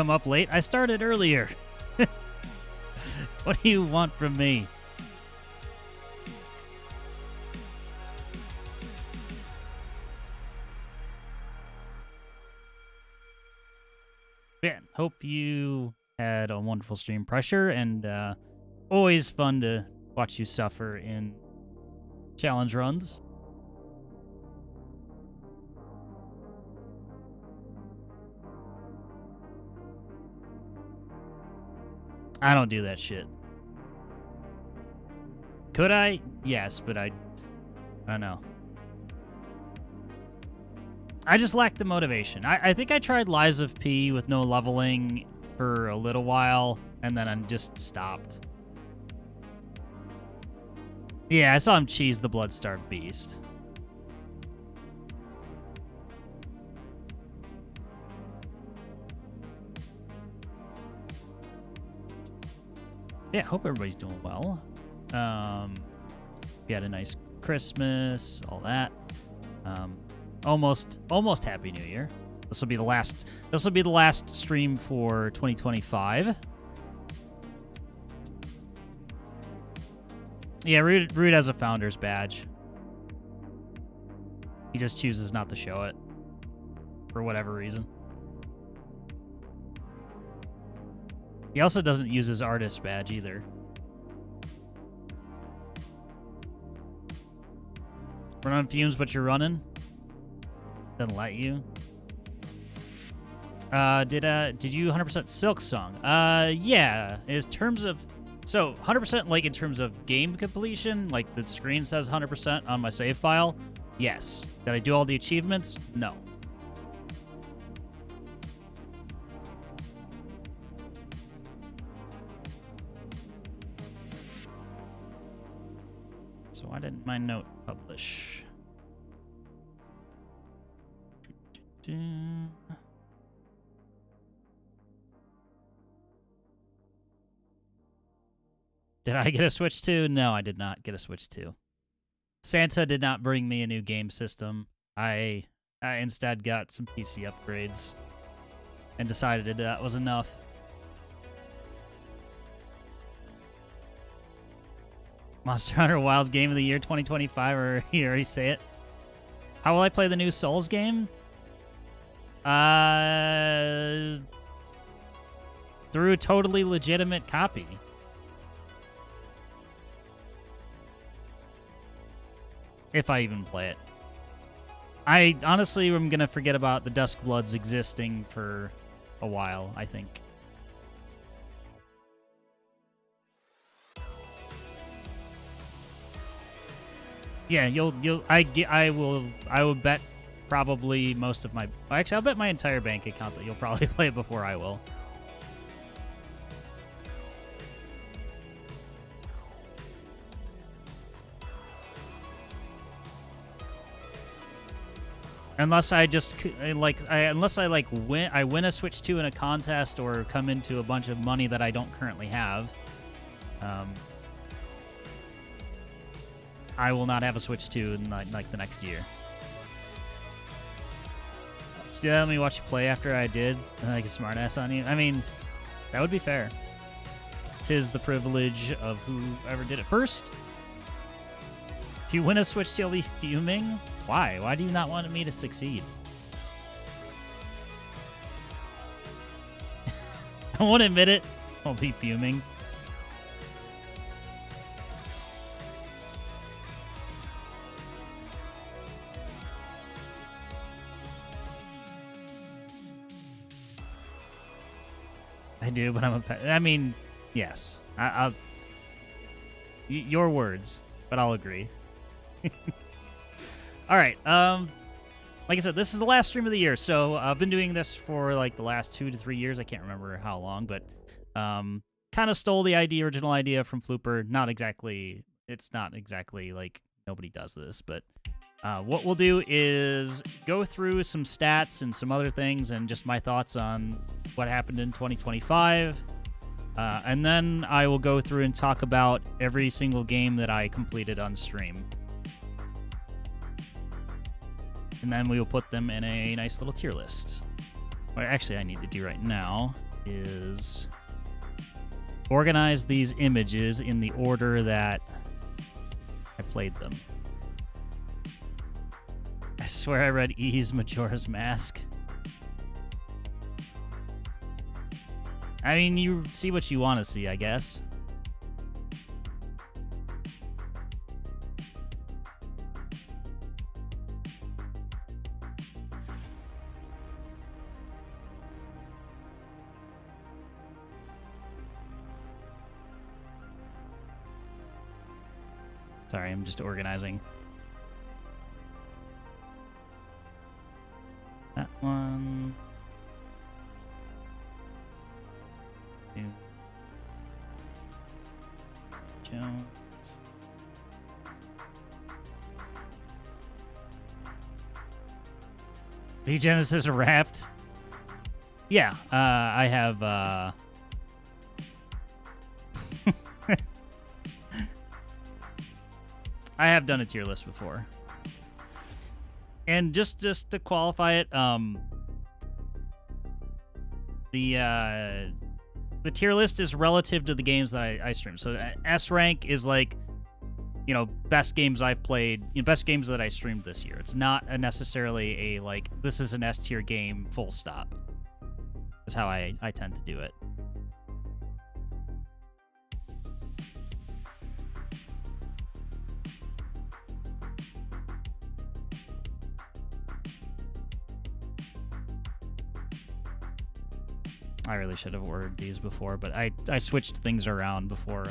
come up late? I started earlier. What do you want from me? Yeah, hope you had a wonderful stream, Pressure, and always fun to watch you suffer in challenge runs. I don't do that shit. Could I? Yes, but I don't know. I just lack the motivation. I think I tried Lies of P with no leveling for a little while, and then I just stopped. Yeah, I saw him cheese the Blood-Starved Beast. Yeah, hope everybody's doing well. We had a nice Christmas, all that. Almost Happy New Year. This will be the last stream for 2025. Yeah, Rude has a founder's badge. He just chooses not to show it for whatever reason. He also doesn't use his artist badge either. Run on fumes, but you're running. Doesn't let you. Did you 100% Silk Song? Yeah. In terms of, so 100% like in terms of game completion, like the screen says 100% on my save file. Yes. Did I do all the achievements? No. So why didn't my note publish? Did I get a Switch 2? No, I did not get a Switch 2. Santa did not bring me a new game system. I instead got some PC upgrades and decided that was enough. Monster Hunter Wilds Game of the Year 2025, or you already say it. How will I play the new Souls game? Through a totally legitimate copy. If I even play it. I honestly am going to forget about the Duskbloods existing for a while, I think. Yeah, I will bet probably most of my, actually I'll bet my entire bank account that you'll probably play it before I will. Unless I just win a Switch 2 in a contest or come into a bunch of money that I don't currently have. I will not have a Switch 2 in like the next year. So let me watch you play after I did like a smartass on you. I mean, that would be fair. 'Tis the privilege of whoever did it first. If you win a Switch 2, you'll be fuming. Why? Why do you not want me to succeed? I won't admit it. I'll be fuming. I do, but I mean, yes. I'll your words, but I'll agree. All right. Like I said, this is the last stream of the year, so I've been doing this for like the last 2 to 3 years. I can't remember how long, but kind of stole the original idea from Flooper. Not exactly. It's not exactly like nobody does this, but what we'll do is go through some stats and some other things and just my thoughts on what happened in 2025. And then I will go through and talk about every single game that I completed on stream. And then we will put them in a nice little tier list. What actually I need to do right now is organize these images in the order that I played them. I swear I read E's Majora's Mask. I mean, you see what you want to see, I guess. Sorry, I'm just organizing. That one. Two. Jones. Genesis Wrapped. Yeah, I have. I have done a tier list before, and just to qualify it, the tier list is relative to the games that I stream. So S rank is like, you know, best games I've played, you know, best games that I streamed this year. It's not necessarily a like this is an S tier game. Full stop. That's how I tend to do it. I really should have ordered these before, but I switched things around before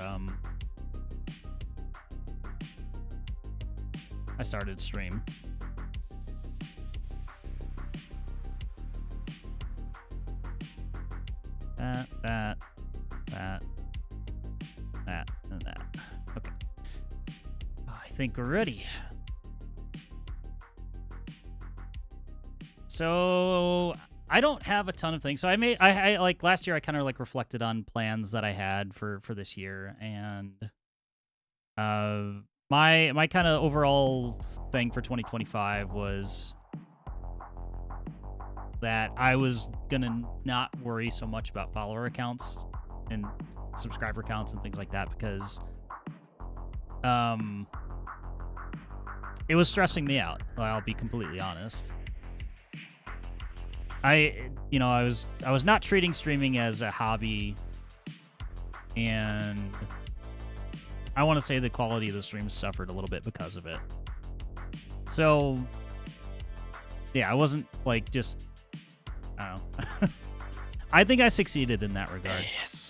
I started stream. That, and that. Okay. I think we're ready. So I don't have a ton of things. So I like last year I kind of like reflected on plans that I had for this year, and my kind of overall thing for 2025 was that I was gonna not worry so much about follower accounts and subscriber counts and things like that, because it was stressing me out. I'll be completely honest. I was not treating streaming as a hobby, and I want to say the quality of the streams suffered a little bit because of it. So, yeah, I wasn't like just, I don't know. I think I succeeded in that regard. Yes.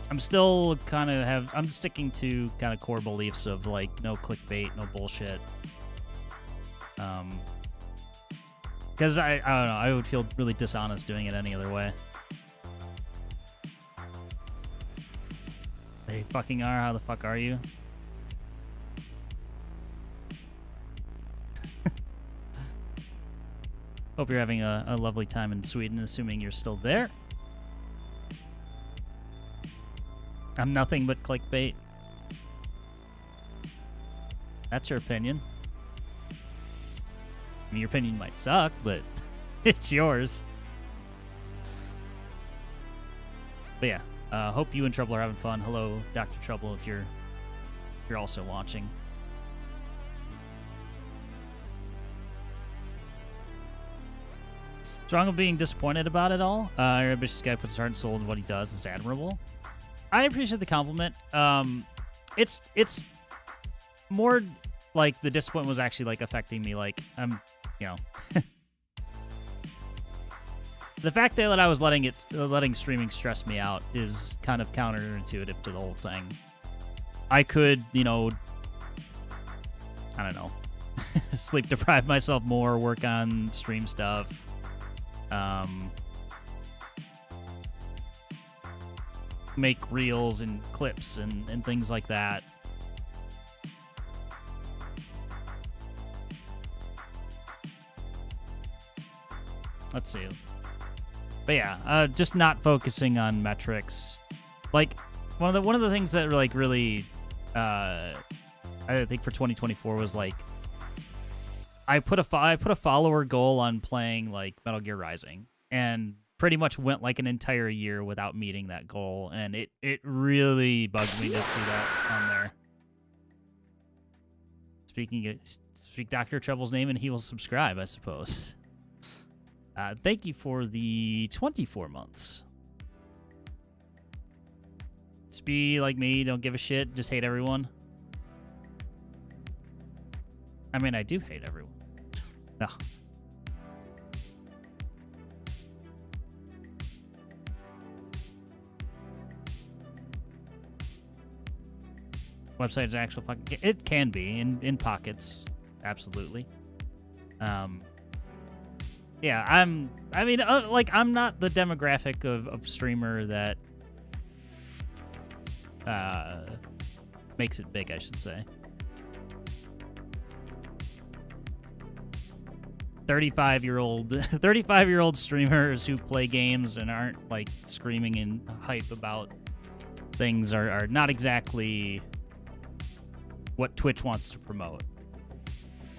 I'm still kind of I'm sticking to kind of core beliefs of like no clickbait, no bullshit. Because I don't know, I would feel really dishonest doing it any other way. They fucking are. How the fuck are you? Hope you're having a lovely time in Sweden, assuming you're still there. I'm nothing but clickbait. That's your opinion. I mean, your opinion might suck, but it's yours. But yeah, hope you and Trouble are having fun. Hello, Dr. Trouble, if you're also watching. Strong of being disappointed about it all. Your ambitious guy puts his heart and soul into what he does. It's admirable. I appreciate the compliment. It's more like the disappointment was actually like affecting me. Like I'm, you know, the fact that I was letting streaming stress me out is kind of counterintuitive to the whole thing. I could, you know, I don't know, sleep deprive myself more, work on stream stuff. Make reels and clips and things like that. Let's see. But yeah, just not focusing on metrics. Like one of the things that like really I think for 2024 was like I put a follower goal on playing like Metal Gear Rising, and pretty much went like an entire year without meeting that goal, and it really bugged me to see that on there. Speak Dr. Trouble's name and he will subscribe, I suppose. Thank you for the 24 months. Just be like me, don't give a shit, just hate everyone. I mean, I do hate everyone. No. Website is actual fucking... It can be, in pockets. Absolutely. Yeah, I'm not the demographic of streamer that makes it big, I should say. 35-year-old streamers who play games and aren't like screaming in hype about things are not exactly what Twitch wants to promote.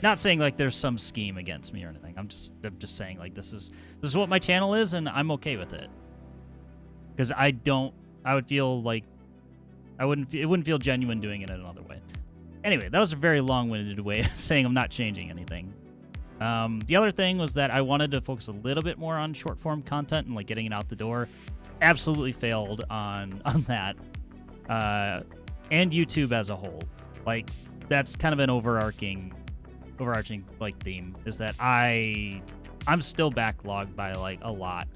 Not saying like there's some scheme against me or anything. I'm just saying like this is what my channel is, and I'm okay with it. Because I would feel like it wouldn't feel genuine doing it in another way. Anyway, that was a very long-winded way of saying I'm not changing anything. The other thing was that I wanted to focus a little bit more on short-form content and like getting it out the door. Absolutely failed on that. And YouTube as a whole. Like, that's kind of an overarching like theme, is that I'm still backlogged by like a lot.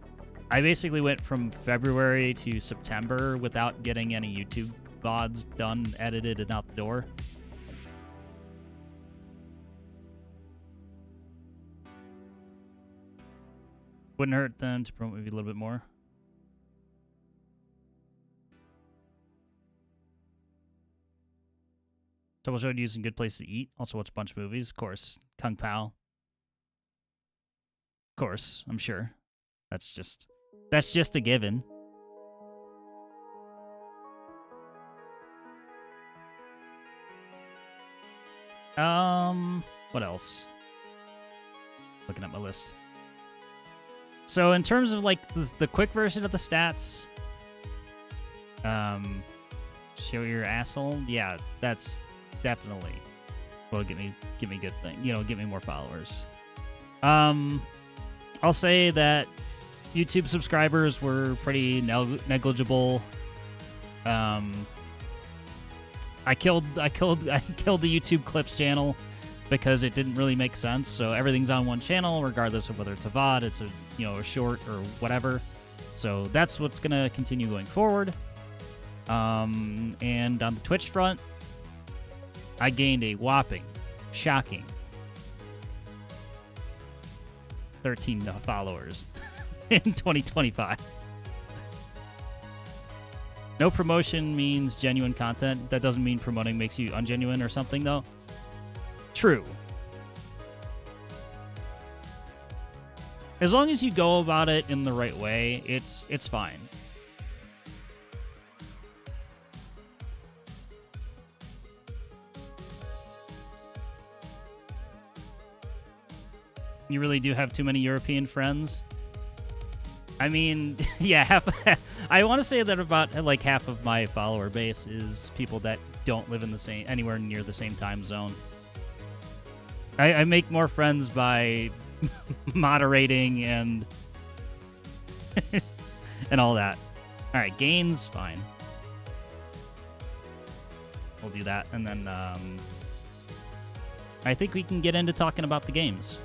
I basically went from February to September without getting any YouTube VODs done, edited, and out the door. Wouldn't hurt them to promote maybe a little bit more. Double showed using good place to eat. Also watch a bunch of movies, of course. Kung Pao. Of course, I'm sure. That's just a given. What else? Looking at my list. So in terms of like the quick version of the stats, show your asshole. Yeah, that's definitely will get me good thing. You know, get me more followers. I'll say that YouTube subscribers were pretty negligible. I killed the YouTube Clips channel because it didn't really make sense. So everything's on one channel, regardless of whether it's a VOD, it's a a short or whatever. So that's what's gonna continue going forward. And on the Twitch front, I gained a whopping, shocking 13 followers in 2025. No promotion means genuine content. That doesn't mean promoting makes you ungenuine or something, though. True. As long as you go about it in the right way, it's fine. You really do have too many European friends. I mean, yeah, I want to say that about like half of my follower base is people that don't live in the same anywhere near the same time zone. I make more friends by moderating and and all that. All right, gains, fine. We'll do that, and then I think we can get into talking about the games.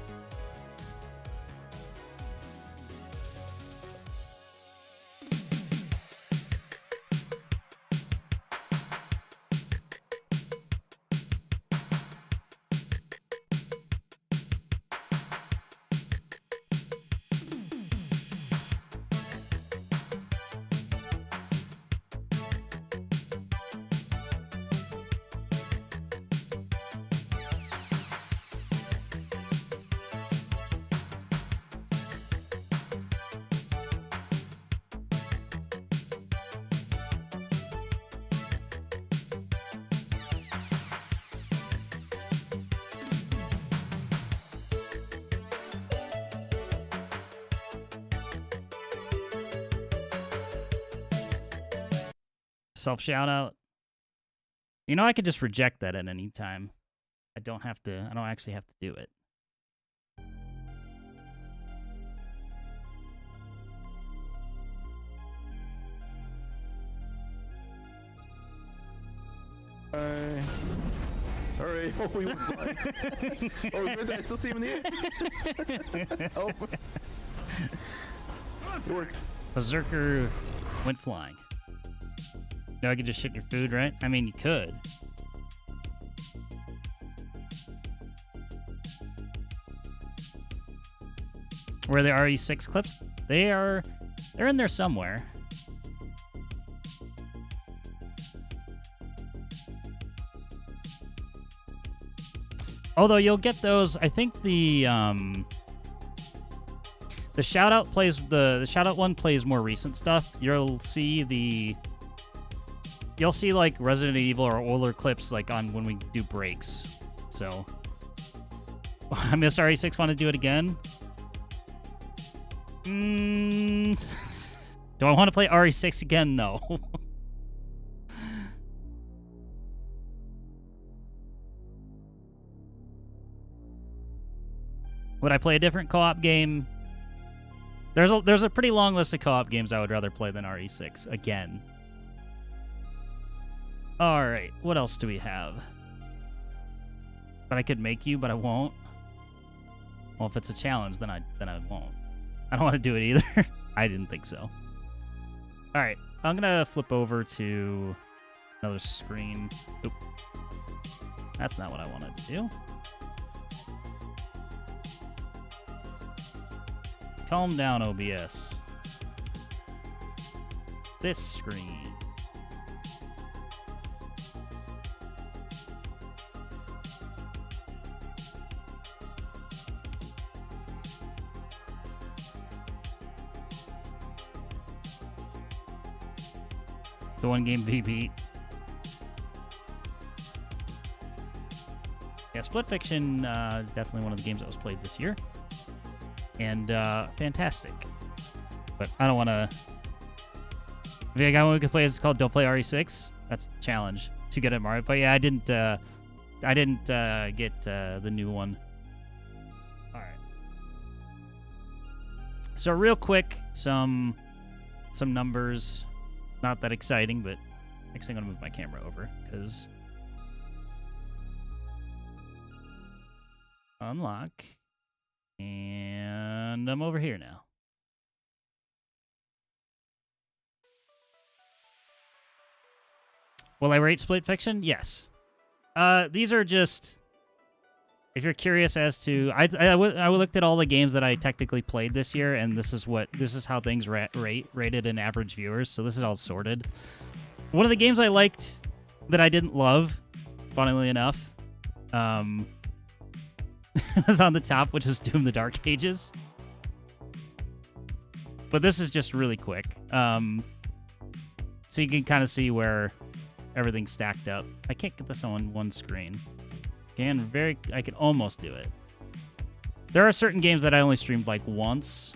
Self shout out. You know, I could just reject that at any time. I don't actually have to do it. Alright, oh, we went flying. Oh, where did I still see him in the air? Oh. It worked. Berserker went flying. No, I could just shit your food, right? I mean, you could. Where are the RE6 clips? They're in there somewhere. Although you'll get those, I think the shout out one plays more recent stuff. You'll see like Resident Evil or older clips like on when we do breaks. So I miss RE6. Want to do it again? Do I want to play RE6 again? No. Would I play a different co-op game? There's a pretty long list of co-op games I would rather play than RE6 again. All right, what else do we have? But I could make you, but I won't. Well, if it's a challenge, then I won't. I don't want to do it either. I didn't think so. All right, I'm gonna flip over to another screen. Oop. That's not what I wanted to do. Calm down, OBS. This screen. The one game V beat. Yeah, Split Fiction, definitely one of the games that was played this year. And fantastic. But I don't want to... If you got one we could play, it's called Don't Play RE6. That's the challenge. Too good at Mario. But yeah, I didn't get the new one. All right. So real quick, some numbers. Not that exciting, but actually I'm going to move my camera over because... Unlock. And I'm over here now. Will I rate Split Fiction? Yes. These are just... If you're curious as to... I looked at all the games that I technically played this year, and this is how things rated in average viewers, so this is all sorted. One of the games I liked that I didn't love, funnily enough, was on the top, which is Doom the Dark Ages. But this is just really quick. So you can kind of see where everything's stacked up. I can't get this on one screen. I can almost do it. There are certain games that I only streamed like once.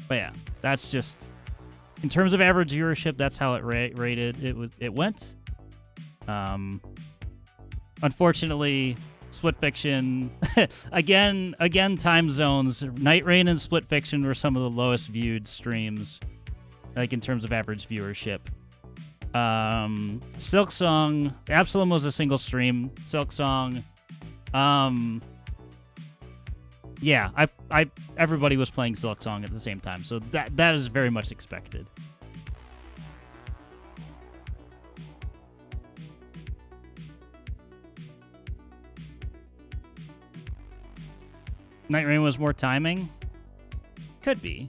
But yeah, that's just... In terms of average viewership, that's how it rated. It went. Unfortunately, Split Fiction again time zones. Night Rain and Split Fiction were some of the lowest viewed streams, like in terms of average viewership. Silk Song, Absalom was a single stream. Silk Song, yeah, everybody was playing Silk Song at the same time, so that is very much expected. Night Rain was more timing? Could be.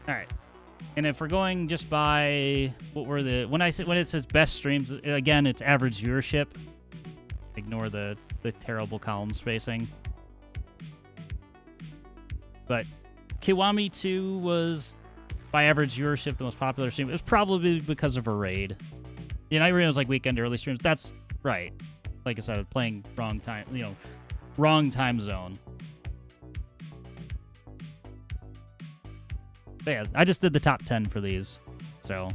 Alright. And if we're going just by when it says best streams, again, it's average viewership. Ignore the terrible column spacing. But Kiwami 2 was, by average viewership, the most popular stream. It was probably because of a raid. The Night Rain was like weekend early streams. That's right. Like I said, playing wrong time, Wrong time zone. But yeah, I just did the top 10 for these. So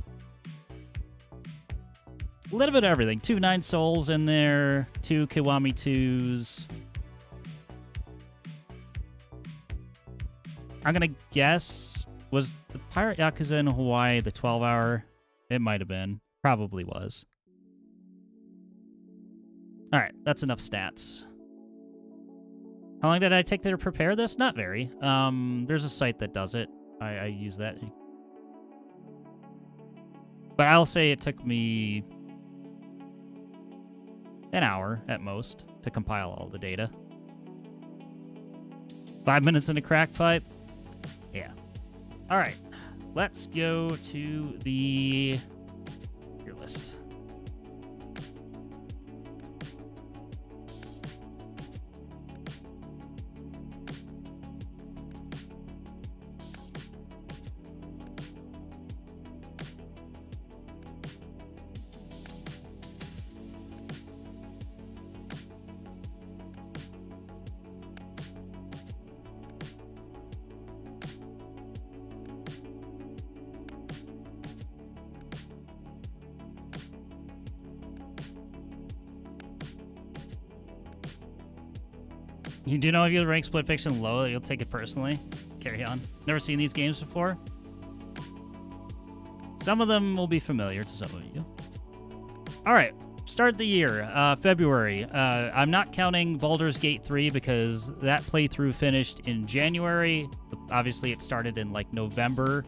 a little bit of everything. 2 9 Souls in there, 2 Kiwami 2s. I'm gonna guess, was the Pirate Yakuza in Hawaii the 12-hour? It might have been. Probably was. All right, that's enough stats. How long did I take to prepare this? Not very. There's a site that does it. I use that. But I'll say it took me an hour at most to compile all the data. 5 minutes in a crack pipe? Yeah. All right. Let's go to the tier list. You do know if you rank Split Fiction low that you'll take it personally? Carry on. Never seen these games before? Some of them will be familiar to some of you. All right, start the year, February. I'm not counting Baldur's Gate 3 because that playthrough finished in January. Obviously, it started in like November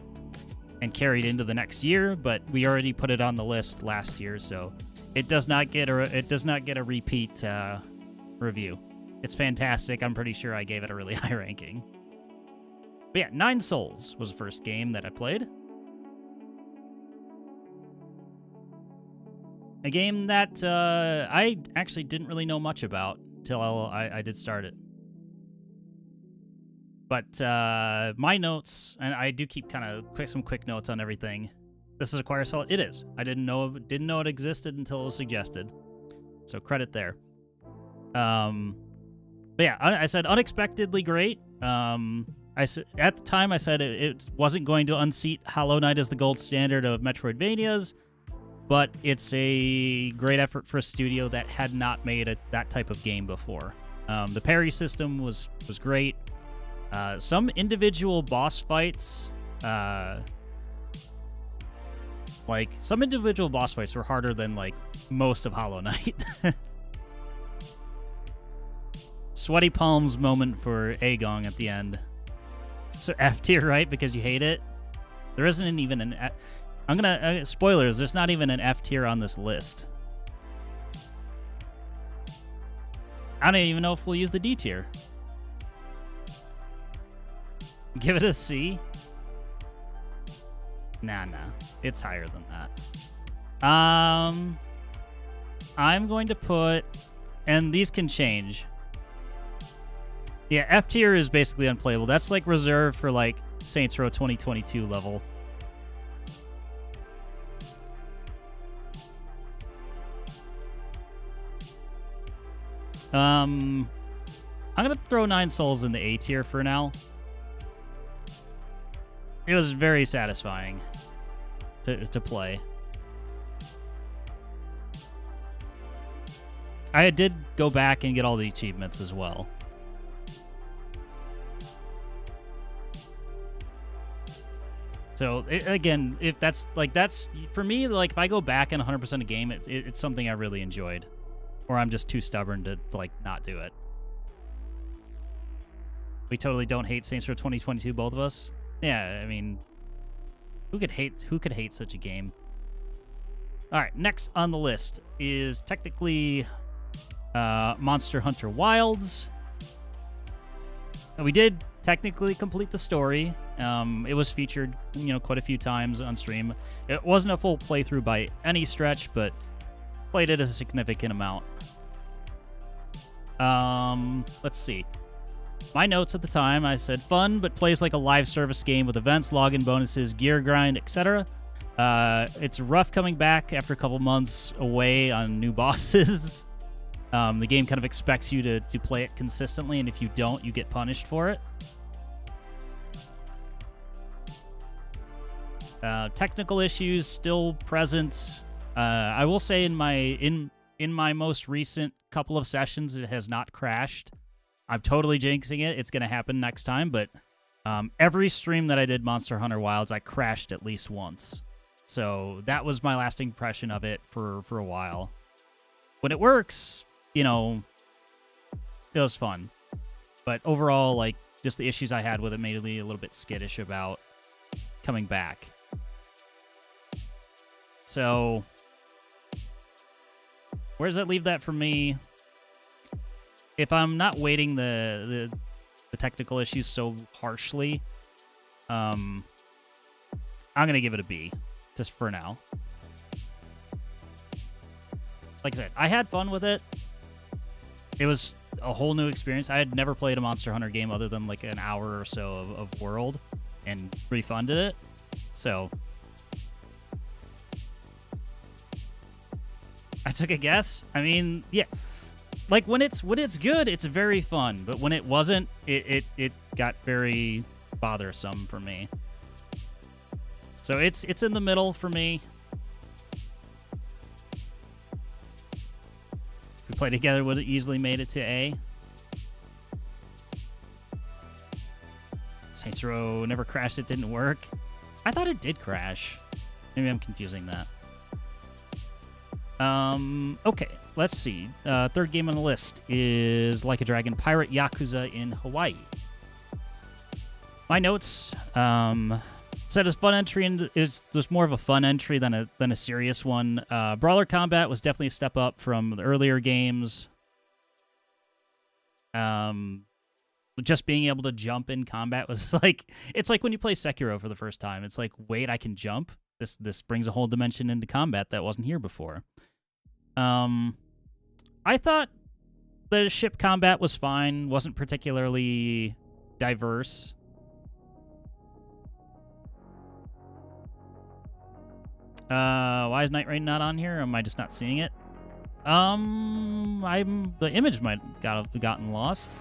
and carried into the next year, but we already put it on the list last year, so it does not get a repeat review. It's fantastic. I'm pretty sure I gave it a really high ranking. But yeah, 9 Souls was the first game that I played. A game that I actually didn't really know much about till I did start it. But my notes, and I do keep kind of some quick notes on everything. This is Acquire Assault. It is. I didn't know it existed until it was suggested. So credit there. But yeah, I said unexpectedly great. At the time I said it wasn't going to unseat Hollow Knight as the gold standard of Metroidvanias, but it's a great effort for a studio that had not made that type of game before. The parry system was great. Some individual boss fights, were harder than like most of Hollow Knight. Sweaty palms moment for Agong at the end. So F tier, right? Because you hate it. There isn't even an. I'm gonna spoilers. There's not even an F tier on this list. I don't even know if we'll use the D tier. Give it a C. Nah. It's higher than that. I'm going to put, and these can change. Yeah, F tier is basically unplayable. That's like reserved for like Saints Row 2022 level. I'm gonna throw 9 Souls in the A tier for now. It was very satisfying to play. I did go back and get all the achievements as well. So again, if that's for me, like if I go back and 100% a game, it's something I really enjoyed, or I'm just too stubborn to like not do it. We totally don't hate Saints Row 2022, both of us. Yeah, I mean, who could hate such a game? All right, next on the list is technically Monster Hunter Wilds. We did technically complete the story. It was featured, quite a few times on stream. It wasn't a full playthrough by any stretch, but played it a significant amount. Let's see. My notes at the time, I said fun, but plays like a live service game with events, login bonuses, gear grind, etc. It's rough coming back after a couple months away on new bosses. The game kind of expects you to play it consistently, and if you don't, you get punished for it. Technical issues still present. I will say in my most recent couple of sessions, it has not crashed. I'm totally jinxing it. It's going to happen next time, but every stream that I did Monster Hunter Wilds, I crashed at least once. So that was my last impression of it for a while. When it works, you know, it was fun. But overall, like, just the issues I had with it made me a little bit skittish about coming back. So, where does that leave that for me? If I'm not weighting the technical issues so harshly, I'm gonna give it a B, just for now. Like I said, I had fun with it. It was a whole new experience. I had never played a Monster Hunter game other than like an hour or so of World, and refunded it. So I took a guess. I mean, yeah. Like, when it's good, it's very fun. But when it wasn't, it got very bothersome for me. So it's in the middle for me. If we played together, would have easily made it to A. Saints Row never crashed, it didn't work. I thought it did crash. Maybe I'm confusing that. Okay, let's see. Third game on the list is Like a Dragon Pirate Yakuza in Hawaii. My notes, said it's fun entry, and there's more of a fun entry than a serious one. Brawler combat was definitely a step up from the earlier games. Just being able to jump in combat was like, it's like when you play Sekiro for the first time. It's like, wait, I can jump? This brings a whole dimension into combat that wasn't here before. I thought the ship combat was fine, wasn't particularly diverse. Why is Night Rain not on here? Am I just not seeing it? The image might have gotten lost.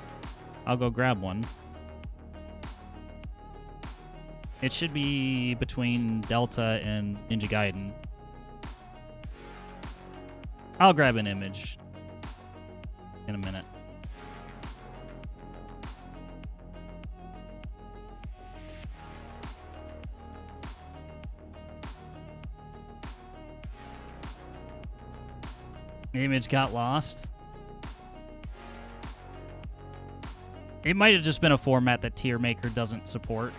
I'll go grab one. It should be between Delta and Ninja Gaiden. I'll grab an image in a minute. The image got lost. It might have just been a format that Tier Maker doesn't support.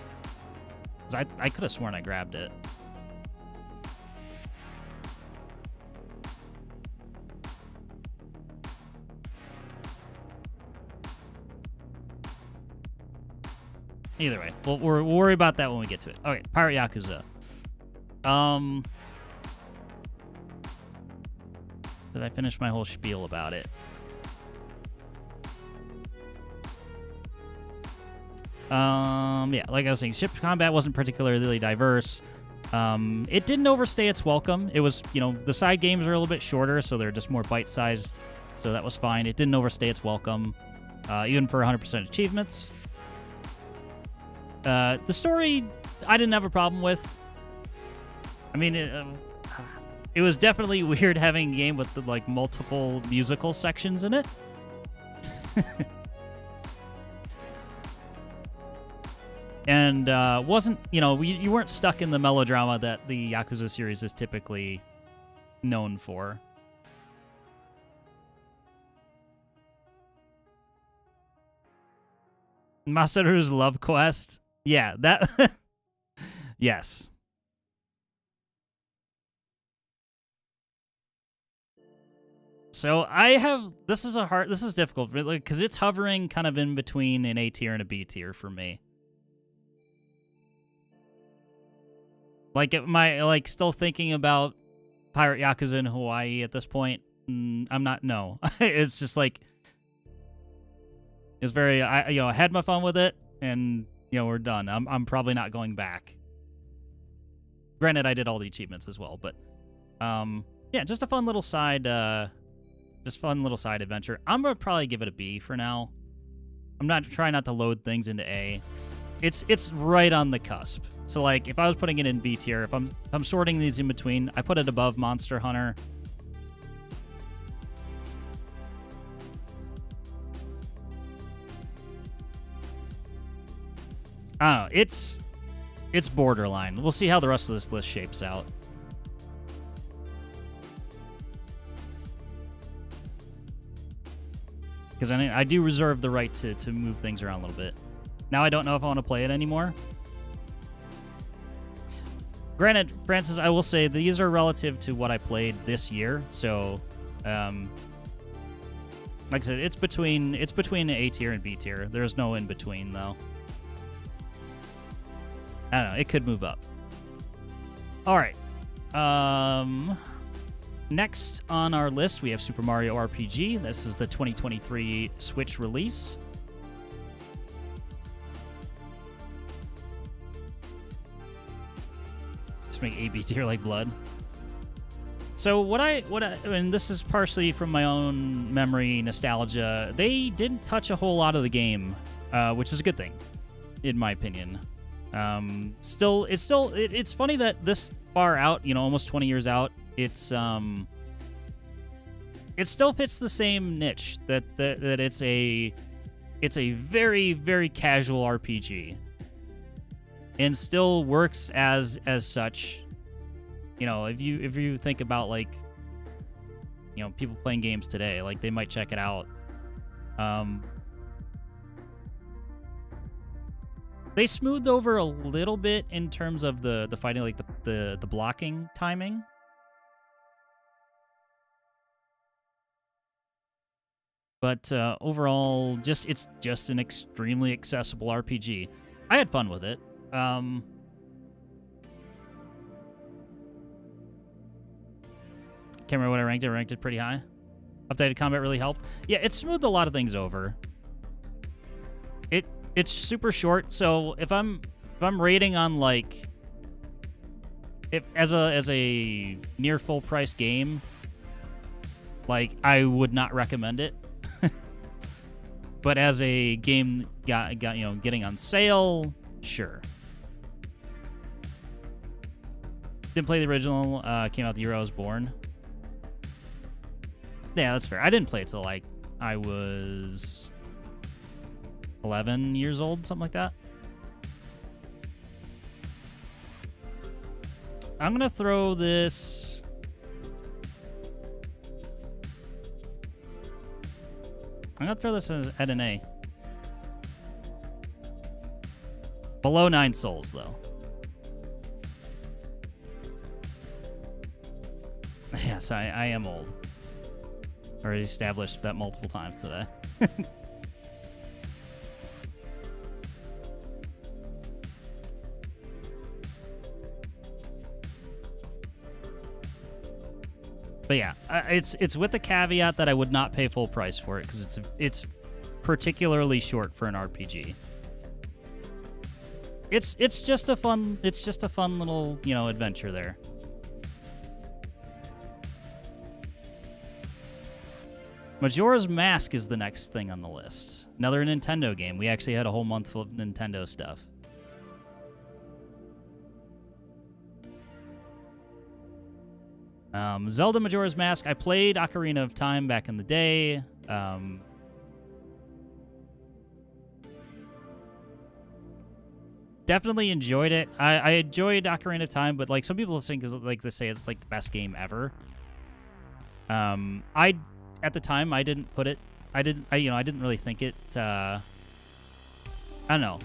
'Cause I could have sworn I grabbed it. Either way, we'll worry about that when we get to it. Okay, Pirate Yakuza. Did I finish my whole spiel about it? Yeah, like I was saying, ship combat wasn't particularly diverse. It didn't overstay its welcome. It was, you know, the side games are a little bit shorter, so they're just more bite-sized, so that was fine. It didn't overstay its welcome, even for 100% achievements. The story, I didn't have a problem with. I mean, it was definitely weird having a game with, like, multiple musical sections in it. And wasn't, you know, you weren't stuck in the melodrama that the Yakuza series is typically known for. Masaru's love quest. Yeah, that... Yes. So I have... This is difficult, because it's hovering kind of in between an A tier and a B tier for me. Like, still thinking about Pirate Yakuza in Hawaii at this point. I'm not, no. It's just like... It's very, I had my fun with it, and, you know, we're done. I'm probably not going back. Granted, I did all the achievements as well, but, yeah, just a fun little side Just fun little side adventure. I'm gonna probably give it a B for now. I'm not trying not to load things into A. It's right on the cusp. So like if I was putting it in B tier, if I'm sorting these in between, I put it above Monster Hunter. I don't know. It's borderline. We'll see how the rest of this list shapes out. Because I do reserve the right to move things around a little bit. Now I don't know if I want to play it anymore. Granted, Francis, I will say these are relative to what I played this year. So, like I said, it's between A tier and B tier. There's no in between though. I don't know. It could move up. All right. Next on our list, we have Super Mario RPG. This is the 2023 Switch release. Just make A, B tier like blood. So what I and this is partially from my own memory, nostalgia. They didn't touch a whole lot of the game, which is a good thing, in my opinion. It's funny that this far out, almost 20 years out, it still fits the same niche that it's a very, very casual RPG and still works as such. If you think about like people playing games today, like they might check it out. They smoothed over a little bit in terms of the fighting, like the blocking timing. But overall, it's just an extremely accessible RPG. I had fun with it. Can't remember what I ranked it. I ranked it pretty high. Updated combat really helped. Yeah, it smoothed a lot of things over. It's super short, so if I'm rating on like as a near full price game, like I would not recommend it. But as a game getting on sale, sure. Didn't play the original, came out the year I was born. Yeah, that's fair. I didn't play it till like I was 11 years old, something like that. I'm gonna throw this. I'm gonna throw this at an A. Below 9 souls, though. Yes, I am old. Already established that multiple times today. But yeah, it's with the caveat that I would not pay full price for it because it's particularly short for an RPG. It's just a fun little adventure there. Majora's Mask is the next thing on the list. Another Nintendo game. We actually had a whole month full of Nintendo stuff. Zelda Majora's Mask. I played Ocarina of Time back in the day. Definitely enjoyed it. I enjoyed Ocarina of Time, but like some people think they say it's like the best game ever. At the time I didn't put it. I didn't really think it. I don't know.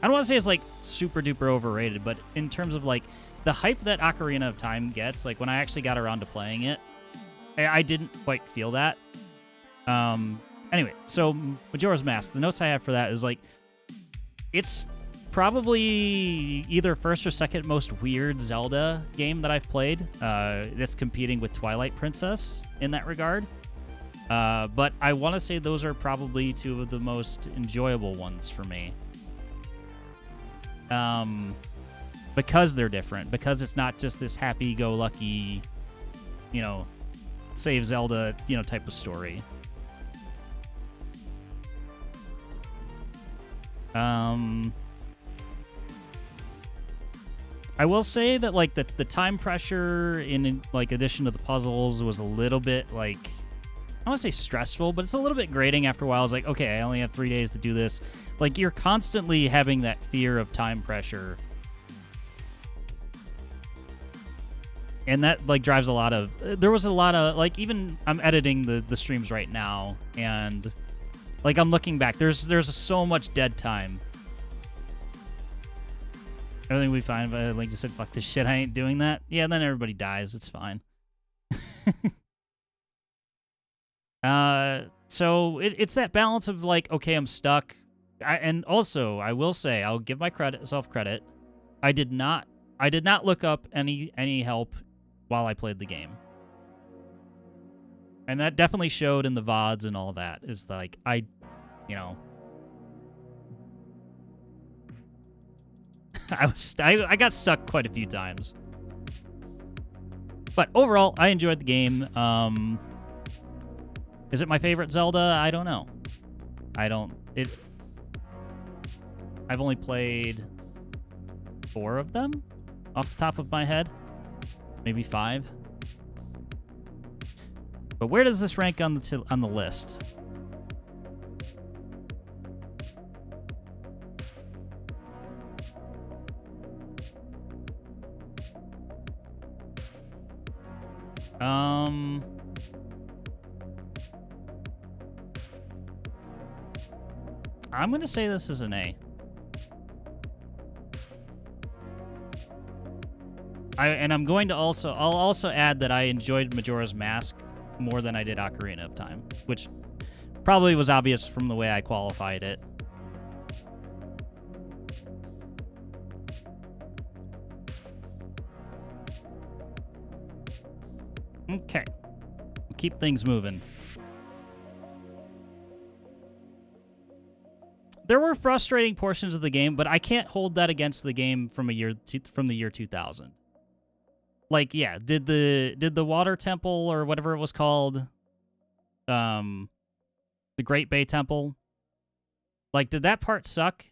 I don't want to say it's like super duper overrated, but in terms of like the hype that Ocarina of Time gets, like when I actually got around to playing it, I didn't quite feel that. Anyway, so Majora's Mask. The notes I have for that is like it's probably either first or second most weird Zelda game that I've played. That's competing with Twilight Princess in that regard. But I want to say those are probably two of the most enjoyable ones for me. Because they're different. Because it's not just this happy-go-lucky, save Zelda, type of story. I will say that like the time pressure in like addition to the puzzles was a little bit like, I don't want to say stressful, but it's a little bit grating after a while. It's like, okay, I only have 3 days to do this. Like you're constantly having that fear of time pressure. And that like drives a lot of, there was a lot of like, even I'm editing the streams right now and like I'm looking back, there's so much dead time. Everything we find, but like just said, fuck this shit, I ain't doing that. Yeah, then everybody dies. It's fine. So it's that balance of like, okay, I'm stuck. And also, I will say, I'll give myself credit. I did not look up any help while I played the game. And that definitely showed in the VODs and all that. Is like, I got stuck quite a few times. But overall, I enjoyed the game. Is it my favorite Zelda? I don't know. I've only played 4 of them off the top of my head. Maybe 5. But where does this rank on the list? I'm going to say this is an A. I'll also add that I enjoyed Majora's Mask more than I did Ocarina of Time, which probably was obvious from the way I qualified it. Okay. We'll keep things moving. There were frustrating portions of the game, but I can't hold that against the game from the year 2000. Like, yeah, did the water temple or whatever it was called, the Great Bay Temple, like, did that part suck?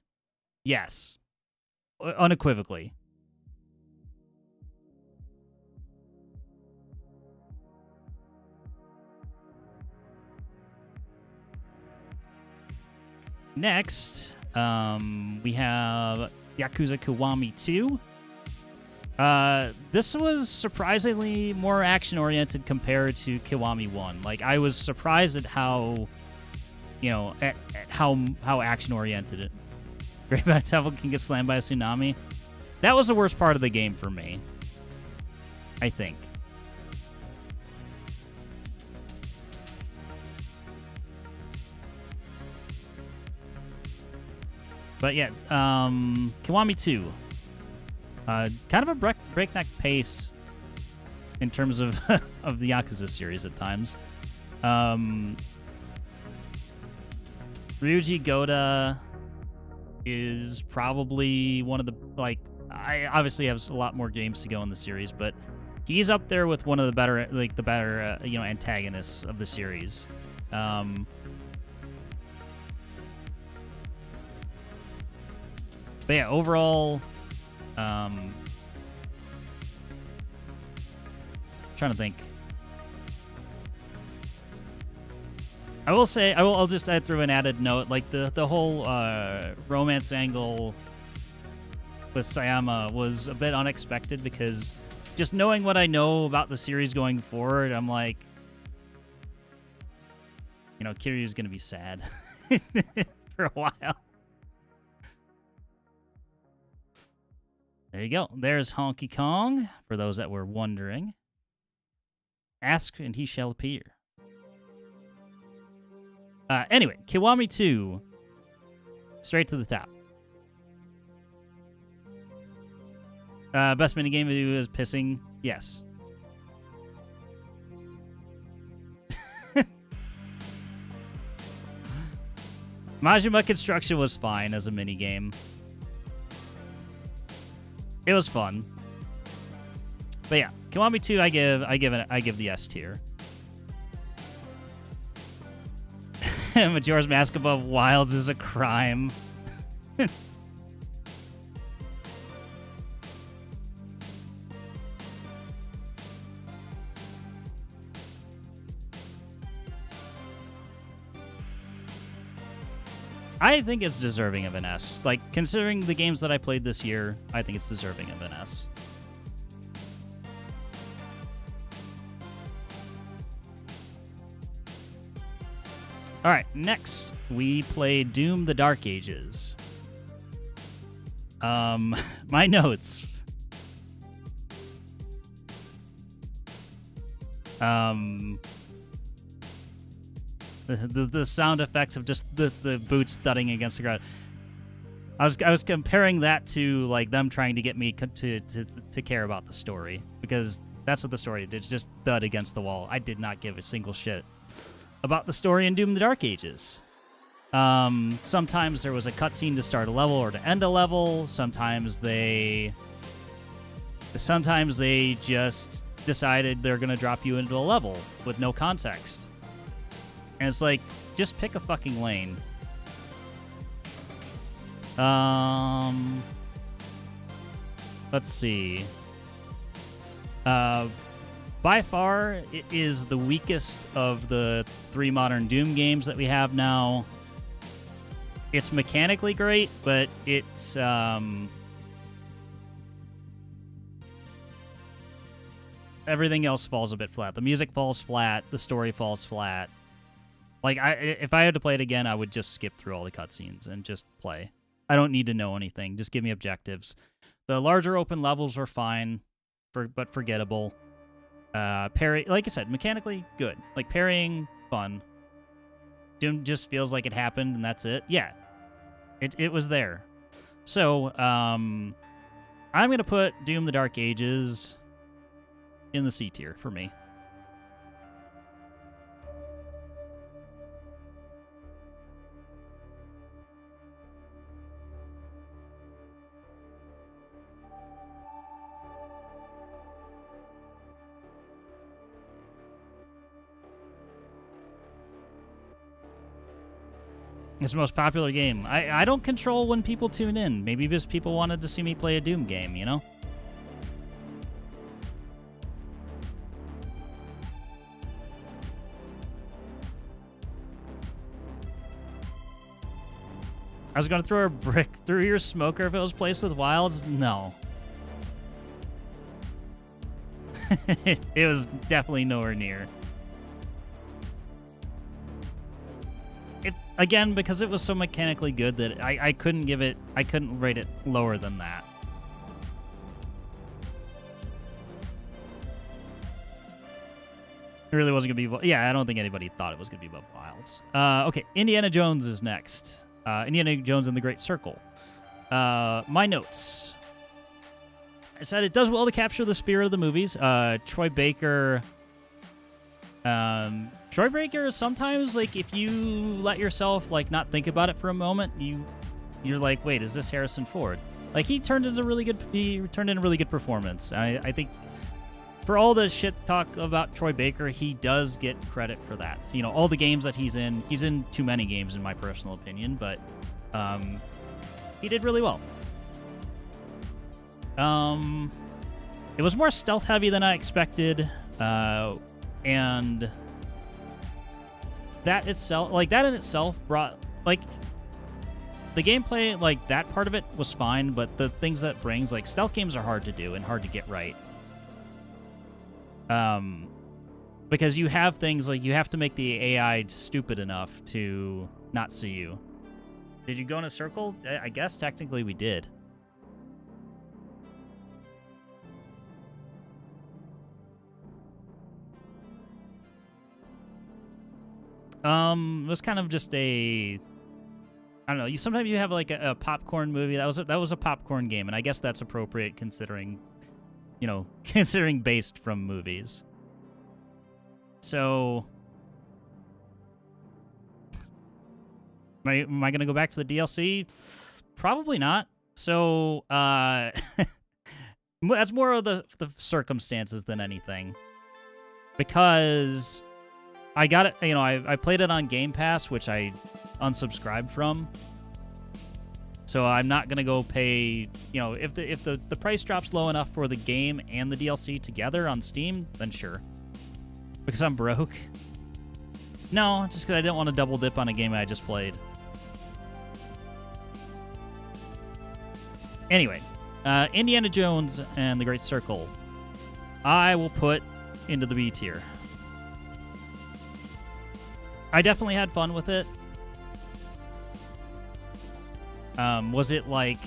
Yes, unequivocally. Next, we have Yakuza Kiwami 2. This was surprisingly more action-oriented compared to Kiwami 1. Like, I was surprised at how, at how action-oriented it. Great Bay Temple can get slammed by a tsunami. That was the worst part of the game for me, I think. But yeah, Kiwami 2. Kind of a breakneck pace in terms of of the Yakuza series at times. Ryuji Goda is probably one of the, like, I obviously have a lot more games to go in the series, but he's up there with one of the better, antagonists of the series. But yeah, overall, trying to think. I'll just add through an added note, like the whole romance angle with Sayama was a bit unexpected, because just knowing what I know about the series going forward, I'm like, Kiryu's gonna be sad for a while. There you go. There's Honky Kong, for those that were wondering. Ask and he shall appear. Anyway, Kiwami 2. Straight to the top. Best minigame to do is pissing. Yes. Majima Construction was fine as a minigame. It was fun. But yeah, Kiwami 2 I give the S tier. Majora's Mask above Wilds is a crime. I think it's deserving of an S. Like, considering the games that I played this year, I think it's deserving of an S. All right, next we play Doom: The Dark Ages. My notes. The sound effects of just the boots thudding against the ground. I was comparing that to like them trying to get me to care about the story, because that's what the story did, just thud against the wall. I did not give a single shit about the story in Doom: The Dark Ages. Sometimes there was a cutscene to start a level or to end a level. Sometimes they just decided they're gonna drop you into a level with no context. And it's like, just pick a fucking lane. Let's see. By far, it is the weakest of the 3 modern Doom games that we have now. It's mechanically great, but it's everything else falls a bit flat. The music falls flat. The story falls flat. Like, if I had to play it again, I would just skip through all the cutscenes and just play. I don't need to know anything. Just give me objectives. The larger open levels are fine, but forgettable. Parry, like I said, mechanically good. Like, parrying, fun. Doom just feels like it happened and that's it. Yeah, it was there. So, I'm going to put Doom: The Dark Ages in the C tier for me. It's the most popular game. I don't control when people tune in. Maybe just people wanted to see me play a Doom game, you know? I was going to throw a brick through your smoker if it was placed with Wilds. No. It was definitely nowhere near. Again, because it was so mechanically good that I couldn't rate it lower than that. It really wasn't going to be... Yeah, I don't think anybody thought it was going to be above Wilds. Okay, Indiana Jones is next. Indiana Jones and the Great Circle. My notes. I said it does well to capture the spirit of the movies. Troy Baker... Troy Baker is sometimes, like, if you let yourself, like, not think about it for a moment, you're like, wait, is this Harrison Ford? Like, he turned in a really good performance. I think for all the shit talk about Troy Baker, he does get credit for that. You know, all the games that he's in too many games in my personal opinion, but he did really well. It was more stealth heavy than I expected, and that in itself brought, like, the gameplay, like, that part of it was fine, but the things that brings, like, stealth games are hard to do and hard to get right. Because you have things like, you have to make the AI stupid enough to not see you. Did you go in a circle? I guess technically we did. It was kind of just I don't know. Sometimes you have like a popcorn movie. That was a popcorn game, and I guess that's appropriate considering, you know, considering based from movies. So, am I gonna go back to the DLC? Probably not. So, that's more of the circumstances than anything, because I got it. You know, I played it on Game Pass, which I unsubscribed from. So I'm not gonna go pay. You know, if the price drops low enough for the game and the DLC together on Steam, then sure. Because I'm broke. No, just because I didn't want to double dip on a game I just played. Anyway, Indiana Jones and the Great Circle, I will put into the B tier. I definitely had fun with it. Was it like...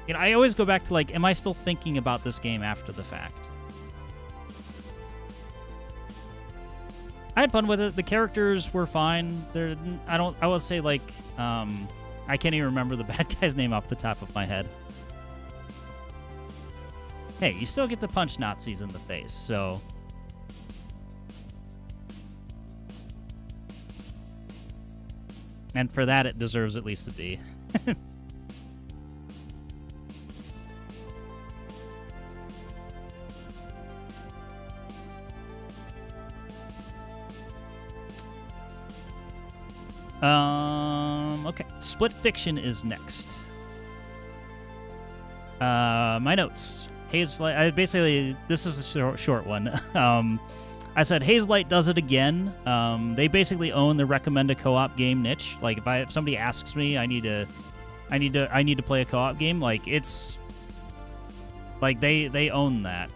You know, I always go back to like, am I still thinking about this game after the fact? I had fun with it. The characters were fine. I would say like, I can't even remember the bad guy's name off the top of my head. Hey, you still get to punch Nazis in the face, so... And for that, it deserves at least a B. Okay. Split Fiction is next. My notes. Hazelight. Basically, this is a short one. I said Hazelight does it again. They basically own the recommend a co-op game niche. Like if somebody asks me, I need to play a co-op game. Like it's like they own that.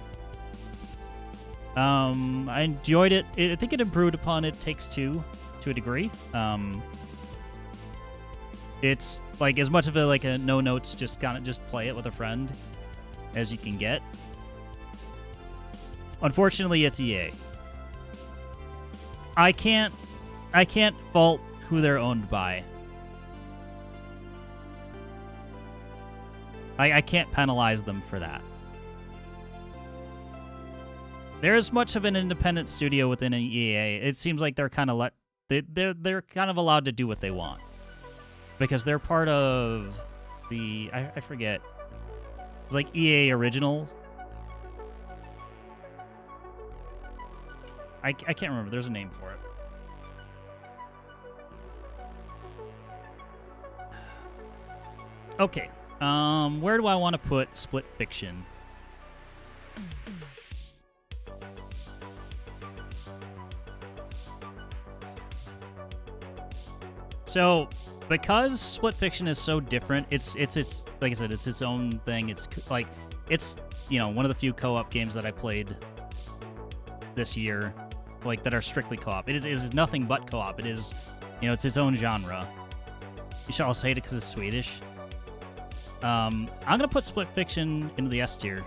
I enjoyed it. I think it improved upon It Takes Two to a degree. It's like as much of a no notes, just play it with a friend as you can get. Unfortunately, it's EA. I can't fault who they're owned by. I can't penalize them for that. They're as much of an independent studio within an EA. It seems like they're kind of they're kind of allowed to do what they want because they're part of the I forget. It's like EA Original. I can't remember. There's a name for it. Okay. Where do I want to put Split Fiction? So, because Split Fiction is so different, it's like I said, it's its own thing. It's like it's one of the few co-op games that I played this year, like that are strictly co-op. It is nothing but co-op. It is, it's its own genre. You should also hate it because it's Swedish. I'm gonna put Split Fiction into the S tier.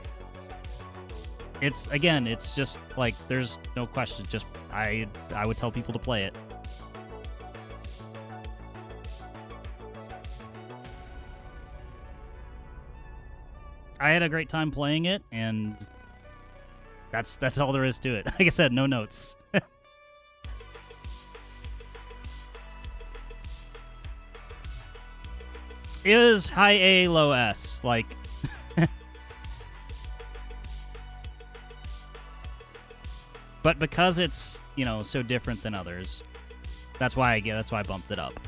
It's just like there's no question. Just I would tell people to play it. I had a great time playing it, and that's all there is to it. Like I said, no notes. It was high A, low S, like. But because it's so different than others, that's why I bumped it up.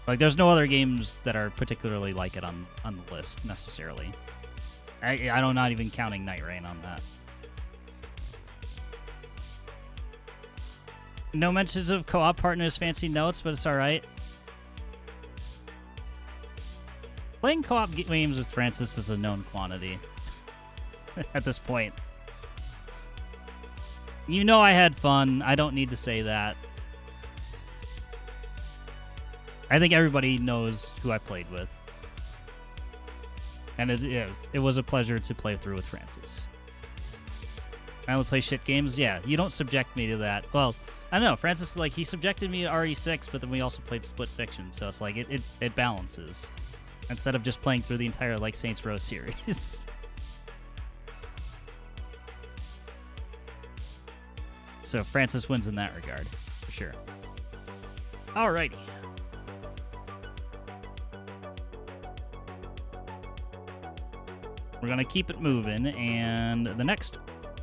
Like, there's no other games that are particularly like it on the list, necessarily. I'm not even counting Night Rain on that. No mentions of co-op partners, fancy notes, but it's alright. Playing co-op games with Francis is a known quantity at this point. I had fun. I don't need to say that. I think everybody knows who I played with. And it was a pleasure to play through with Francis. I only play shit games? Yeah, you don't subject me to that. Well, I don't know. Francis, he subjected me to RE6, but then we also played Split Fiction, so it's like it balances. Instead of just playing through the entire, Saints Row series. So Francis wins in that regard, for sure. Alrighty. We're going to keep it moving, and the next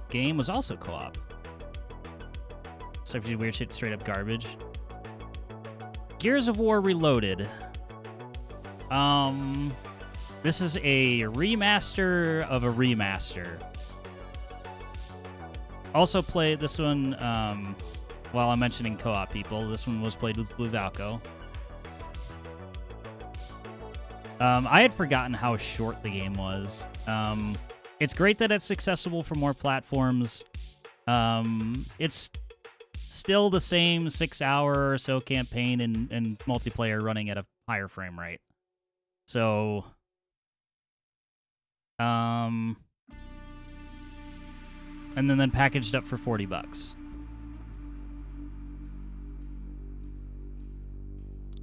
game was also co-op. So if you weird shit, straight up garbage. Gears of War Reloaded. This is a remaster of a remaster. Also played this one, while I'm mentioning co-op people, this one was played with Blue Valco. I had forgotten how short the game was. It's great that it's accessible for more platforms. It's still the same 6-hour or so campaign and multiplayer running at a higher frame rate. So, and then packaged up for $40.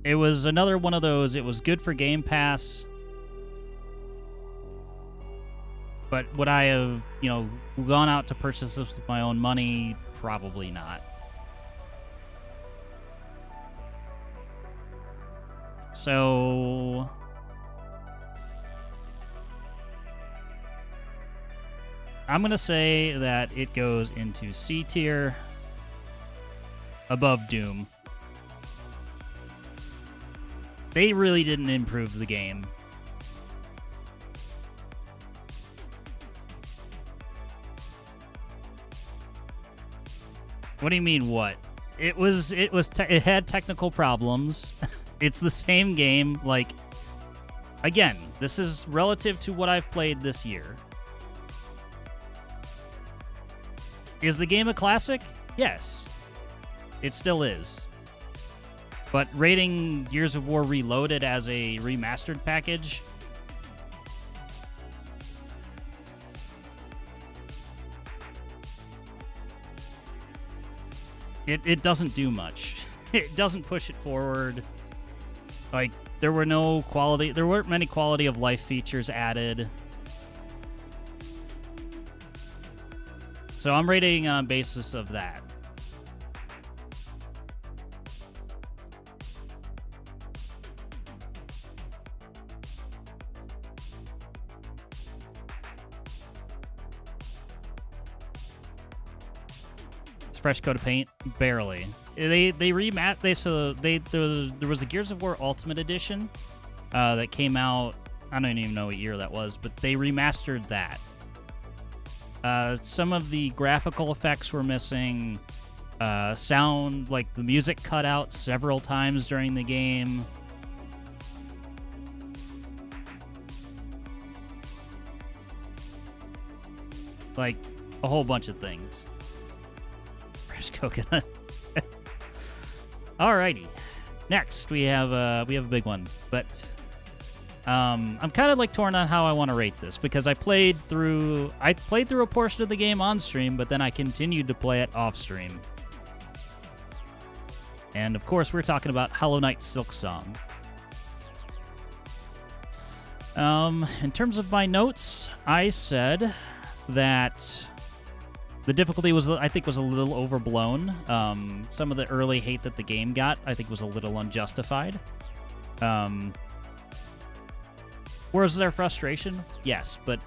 It was another one of those. It was good for Game Pass, but would I have, gone out to purchase this with my own money? Probably not. So I'm going to say that it goes into C tier, above Doom. They really didn't improve the game. What do you mean, what? It had technical problems. It's the same game. Like, again, this is relative to what I've played this year. Is the game a classic? Yes. It still is. But rating Gears of War Reloaded as a remastered package, it doesn't do much. It doesn't push it forward. Like, there weren't many quality of life features added. So I'm rating on basis of that. Fresh coat of paint, barely. There was the Gears of War Ultimate Edition that came out. I don't even know what year that was, but they remastered that. Some of the graphical effects were missing. Sound, like the music cut out several times during the game. Like a whole bunch of things. Coconut. Alrighty. Next, we have a big one, but I'm kind of like torn on how I want to rate this because I played through a portion of the game on stream, but then I continued to play it off stream. And of course, we're talking about Hollow Knight Silksong. In terms of my notes, I said that the difficulty was a little overblown. Some of the early hate that the game got, I think, was a little unjustified. Was there frustration? Yes, but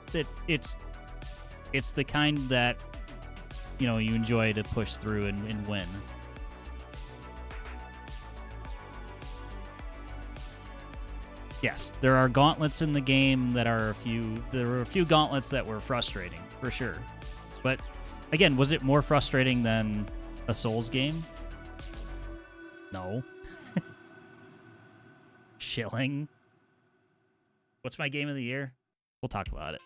it's the kind that you enjoy to push through and win. Yes, there are gauntlets in the game there were a few gauntlets that were frustrating, for sure. But again, was it more frustrating than a Souls game? No. Shilling. What's my game of the year? We'll talk about it.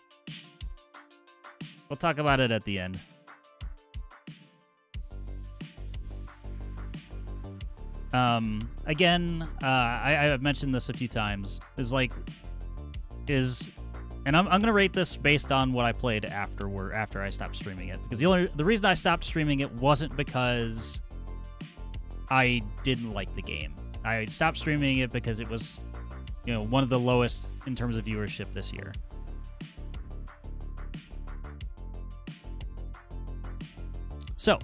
We'll talk about it at the end. Again, I've mentioned this a few times. And I'm gonna rate this based on what I played after I stopped streaming it. Because the reason I stopped streaming it wasn't because I didn't like the game. I stopped streaming it because it was, one of the lowest in terms of viewership this year. So,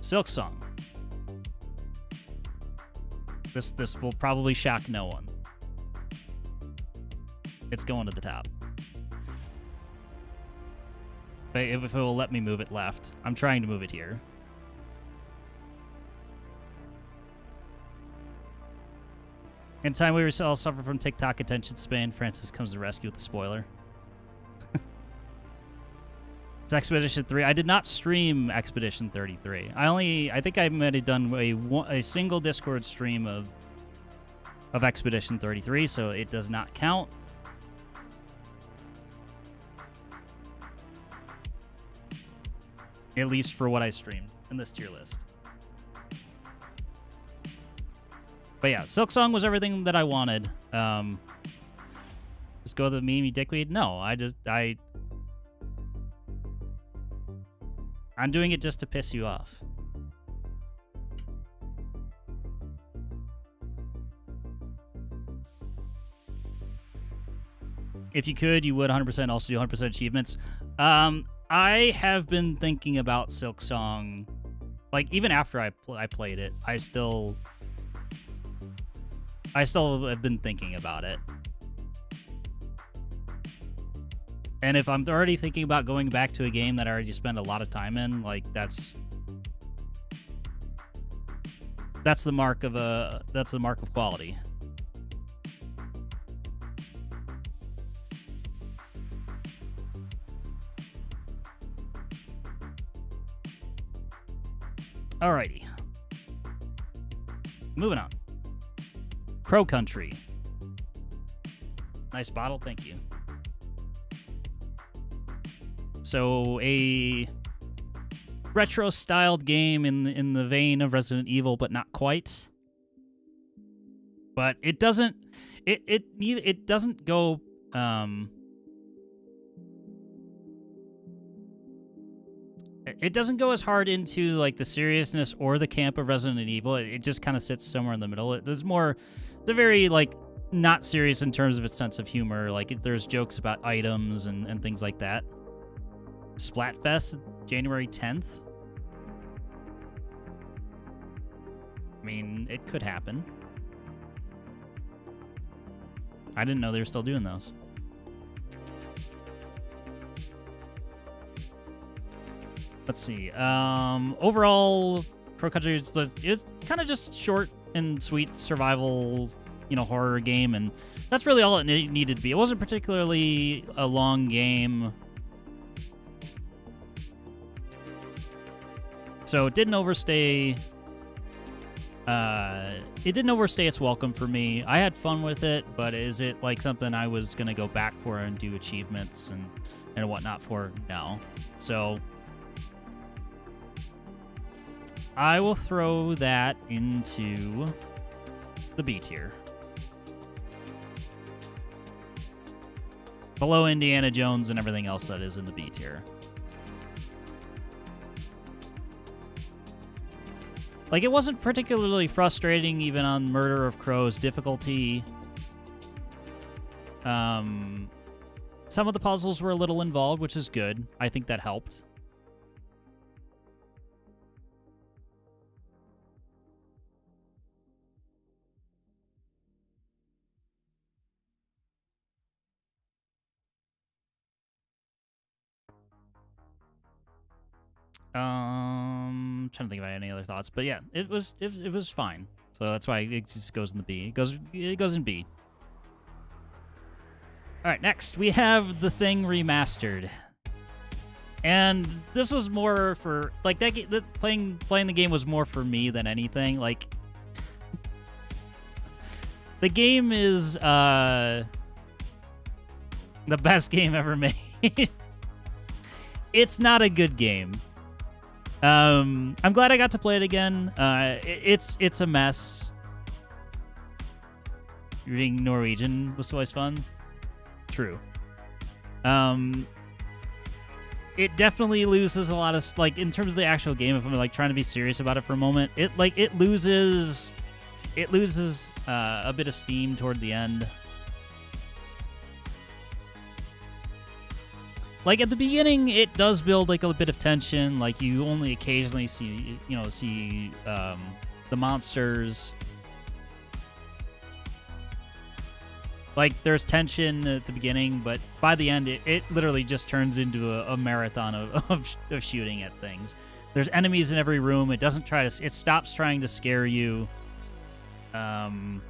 Silksong. This will probably shock no one. It's going to the top. if it will let me move it left. I'm trying to move it here. In time, we all suffer from TikTok attention span. Francis comes to rescue with the spoiler. It's Expedition 3. I did not stream Expedition 33. I think I might have done a single Discord stream of Expedition 33, so it does not count. At least for what I streamed in this tier list. But yeah, Silksong was everything that I wanted. Just go the meme, you dickweed? No, I'm doing it just to piss you off. If you could, you would 100% also do 100% achievements. I have been thinking about Silksong, like even after I played it, I still have been thinking about it. And if I'm already thinking about going back to a game that I already spent a lot of time in, like that's the mark of quality. Alrighty. Moving on. Crow Country. Nice bottle, thank you. So a retro-styled game in the vein of Resident Evil, but not quite. But it doesn't go it doesn't go as hard into like the seriousness or the camp of Resident Evil. It just kind of sits somewhere in the middle. It's a very like not serious in terms of its sense of humor. Like there's jokes about items and things like that. Splatfest, January 10th. I mean, it could happen. I didn't know they were still doing those. Let's see. Overall, Crow Country is kind of just short and sweet survival, horror game, and that's really all it needed to be. It wasn't particularly a long game, so it didn't overstay. It didn't overstay its welcome for me. I had fun with it, but is it like something I was gonna go back for and do achievements and whatnot for? No. So I will throw that into the B tier. Below Indiana Jones and everything else that is in the B tier. Like, it wasn't particularly frustrating even on Murder of Crows difficulty. Some of the puzzles were a little involved, which is good. I think that helped. Trying to think about any other thoughts, but yeah, it was fine. So that's why it just goes in the B. It goes in B. All right, next we have The Thing Remastered, and this was more for like playing the game was more for me than anything. Like, the game is the best game ever made. It's not a good game. I'm glad I got to play it again. It's a mess. Reading Norwegian was always fun. True. It definitely loses a lot of like in terms of the actual game. If I'm like trying to be serious about it for a moment, it loses a bit of steam toward the end. Like, at the beginning, it does build, like, a bit of tension. Like, you only occasionally see the monsters. Like, there's tension at the beginning, but by the end, it literally just turns into a marathon of shooting at things. There's enemies in every room. It doesn't try to... It stops trying to scare you. The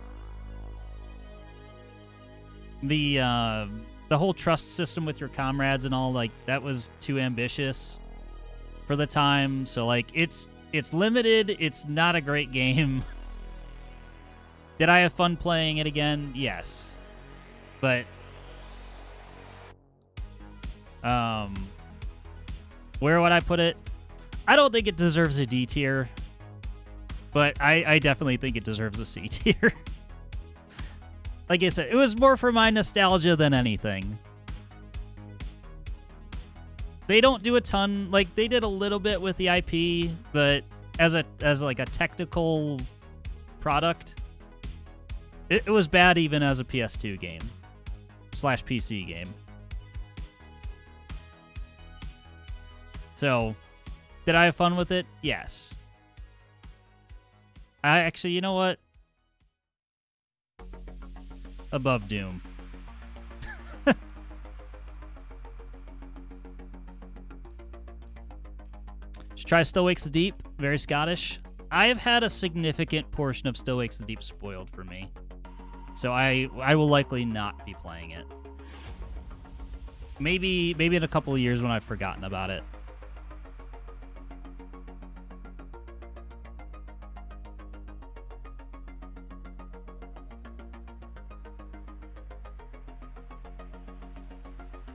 whole trust system with your comrades and all, like, that was too ambitious for the time. So, like, it's limited. It's not a great game. Did I have fun playing it again? Yes. But where would I put it? I don't think it deserves a D tier, but I definitely think it deserves a C tier. Like I said, it was more for my nostalgia than anything. They don't do a ton. Like, they did a little bit with the IP, but as like a technical product, it was bad even as a PS2 game / PC game. So, did I have fun with it? Yes. I actually, you know what? Above Doom. Should try Still Wakes the Deep. Very Scottish. I have had a significant portion of Still Wakes the Deep spoiled for me. So I will likely not be playing it. Maybe in a couple of years when I've forgotten about it.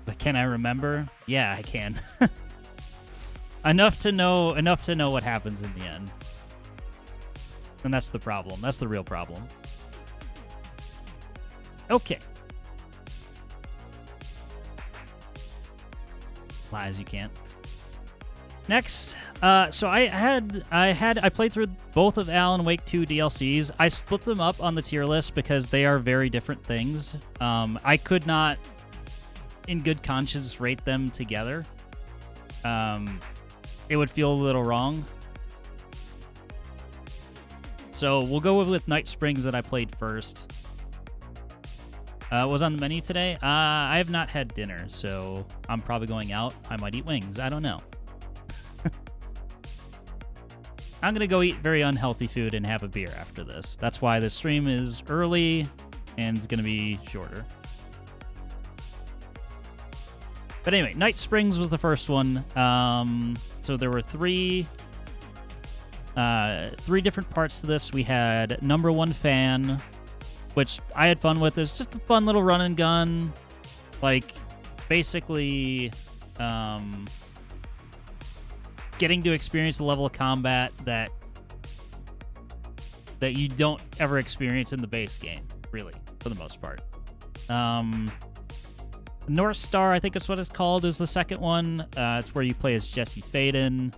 But can I remember? Yeah, I can. enough to know what happens in the end. And that's the problem. That's the real problem. Okay. Lies, you can't. Next, so I played through both of Alan Wake 2 DLCs. I split them up on the tier list because they are very different things. I could not, in good conscience, rate them together. It would feel a little wrong. So we'll go with Night Springs that I played first. Was on the menu today. I have not had dinner, so I'm probably going out. I might eat wings. I don't know. I'm going to go eat very unhealthy food and have a beer after this. That's why the stream is early and it's going to be shorter. But anyway, Night Springs was the first one. So there were three different parts to this. We had Number One Fan, which I had fun with. It's just a fun little run and gun. Like, basically, getting to experience the level of combat that you don't ever experience in the base game, really, for the most part. North Star, I think that's what it's called, is the second one. It's where you play as Jesse Faden.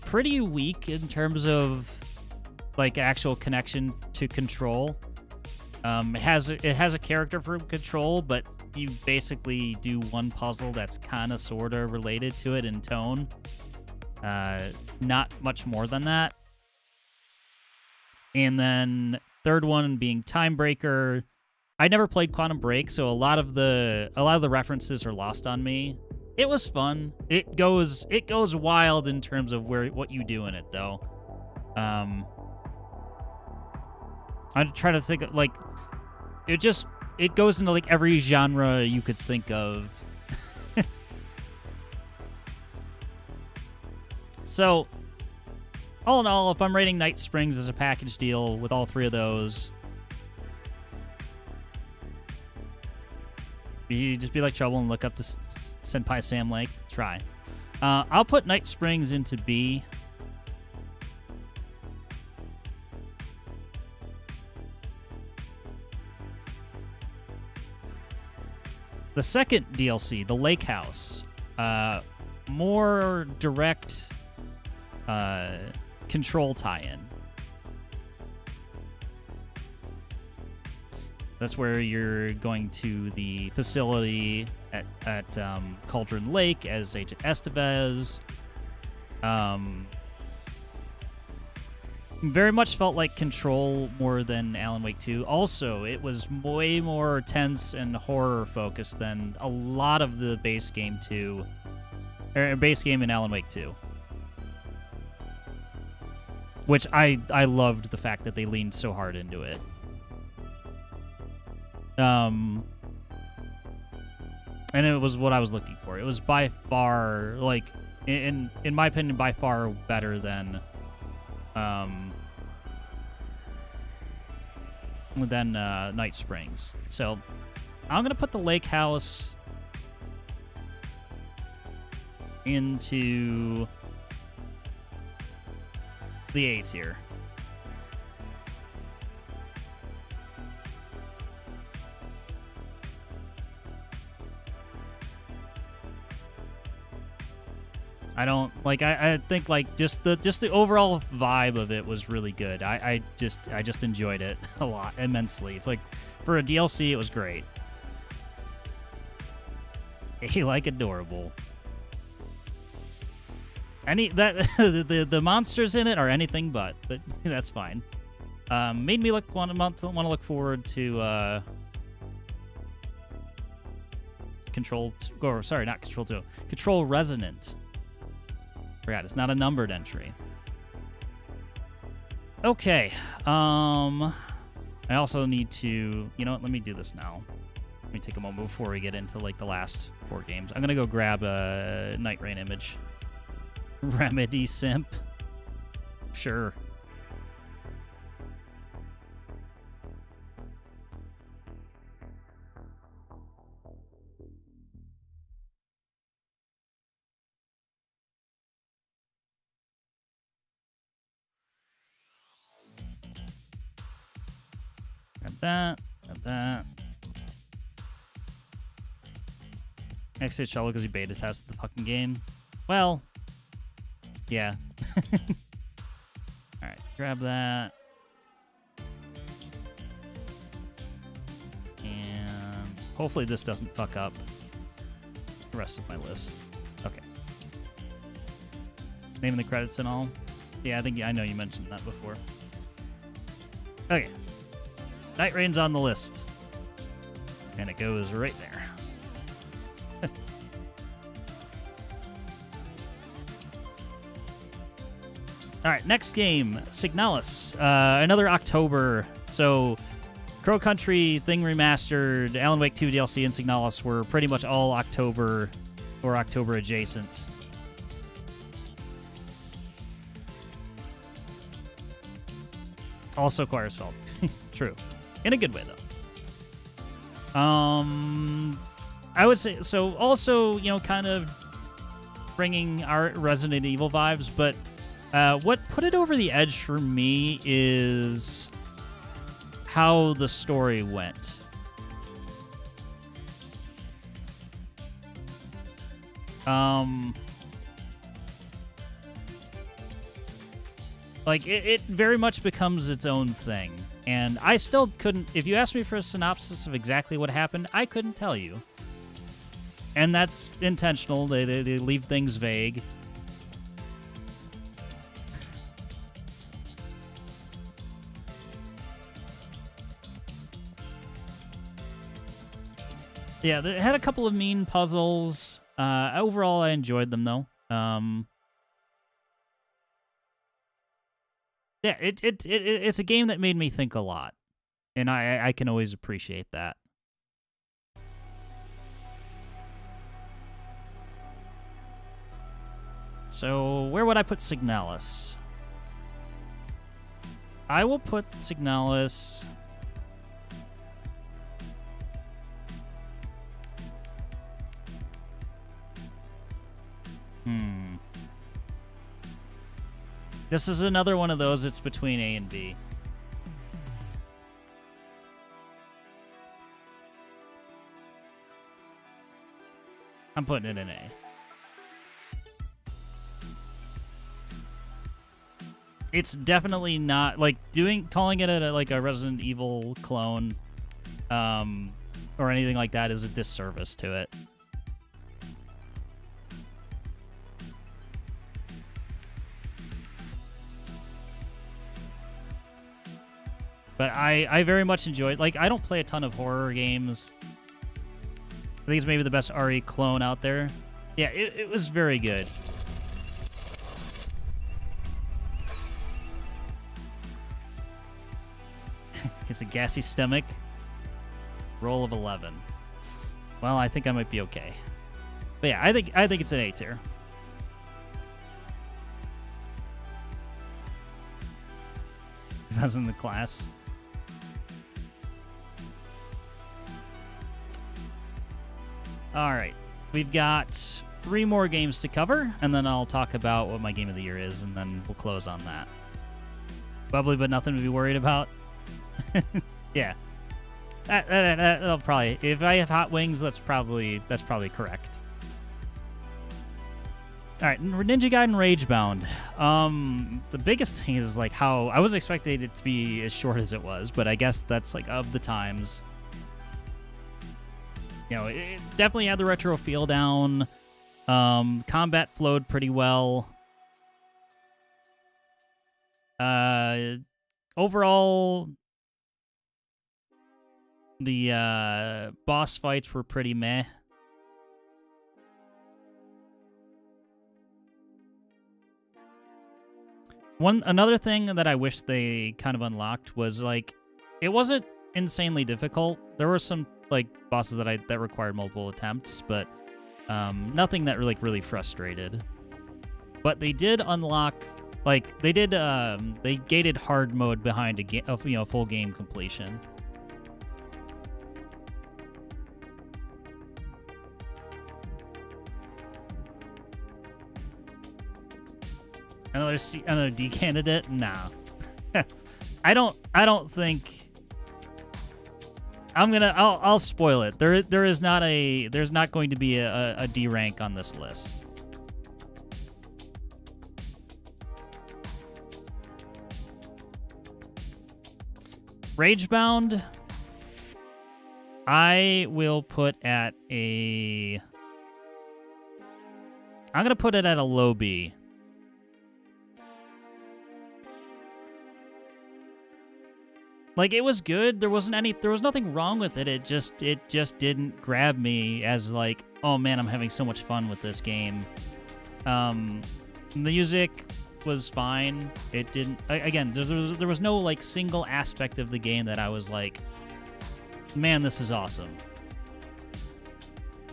Pretty weak in terms of like actual connection to Control. It has a character from Control, but you basically do one puzzle that's kind of sort of related to it in tone. Not much more than that. And then third one being Timebreaker. I never played Quantum Break, so a lot of the references are lost on me. It was fun. It goes wild in terms of what you do in it, though. I'm trying to think of, like, it goes into like every genre you could think of. So, all in all, if I'm rating Night Springs as a package deal with all three of those, you just be like Trouble and look up the Senpai Sam Lake. Try. I'll put Night Springs into B. The second DLC, The Lake House, more direct Control tie-in. That's where you're going to the facility at Cauldron Lake as Agent Estevez. Very much felt like Control more than Alan Wake 2. Also, it was way more tense and horror focused than a lot of the base game base game in Alan Wake 2. Which I loved the fact that they leaned so hard into it. And it was what I was looking for. It was by far, like, in my opinion, by far better than Night Springs. So I'm gonna put the lake house into the A tier. I don't like. I think like just the overall vibe of it was really good. I just enjoyed it a lot, immensely. Like for a DLC, it was great. Hey, like adorable. The monsters in it are anything but that's fine. Made me want to look forward to Control. Sorry, not Control 2. Control Resonant. Forgot, it's not a numbered entry. Okay. I also need to... You know what? Let me do this now. Let me take a moment before we get into, like, the last 4 games. I'm going to go grab a Night Rain image. Remedy simp. Sure. Grab that. Next hit shuttle because you beta tested the fucking game. Well, yeah. Alright, grab that. And hopefully this doesn't fuck up the rest of my list. Okay. Naming the credits and all. Yeah, I know you mentioned that before. Okay. Night Rain's on the list. And it goes right there. All right, next game, Signalis. Another October. So, Crow Country, Thing Remastered, Alan Wake 2 DLC, and Signalis were pretty much all October or October adjacent. Also Choir's fault. True. In a good way, though. I would say, so also, you know, kind of bringing our Resident Evil vibes, but what put it over the edge for me is how the story went. Like, it very much becomes its own thing. And I still couldn't... If you asked me for a synopsis of exactly what happened, I couldn't tell you. And that's intentional. They leave things vague. Yeah, it had a couple of mean puzzles. Overall, I enjoyed them, though. Yeah, it's a game that made me think a lot, and I can always appreciate that. So where would I put Signalis? I will put Signalis... This is another one of those that's between A and B. I'm putting it in A. It's definitely not like calling it like a Resident Evil clone, or anything like that is a disservice to it. But I very much enjoyed. Like, I don't play a ton of horror games. I think it's maybe the best RE clone out there. Yeah, it was very good. It's a gassy stomach. Roll of 11. Well, I think I might be okay. But yeah, I think it's an A tier. Depends on the class. All right, we've got 3 more games to cover, and then I'll talk about what my game of the year is, and then we'll close on that. Bubbly, but nothing to be worried about. Yeah, that'll probably. If I have hot wings, that's probably correct. All right, Ninja Gaiden Ragebound. The biggest thing is like how I was expecting it to be as short as it was, but I guess that's like of the times. You know, it definitely had the retro feel down. Combat flowed pretty well. Overall, the boss fights were pretty meh. Another thing that I wish they kind of unlocked was like it wasn't insanely difficult. There were some like bosses that required multiple attempts, but nothing that really frustrated. But they did unlock, like they gated hard mode behind a full game completion. Another D candidate? Nah. I don't think. I'll spoil it. There's not going to be a D rank on this list. Ragebound, I will put at a. I'm gonna put it at a low B. Like, it was good. There was nothing wrong with it. It just didn't grab me as like, oh man, I'm having so much fun with this game. Music was fine. It didn't. Again, there was no like single aspect of the game that I was like, man, this is awesome.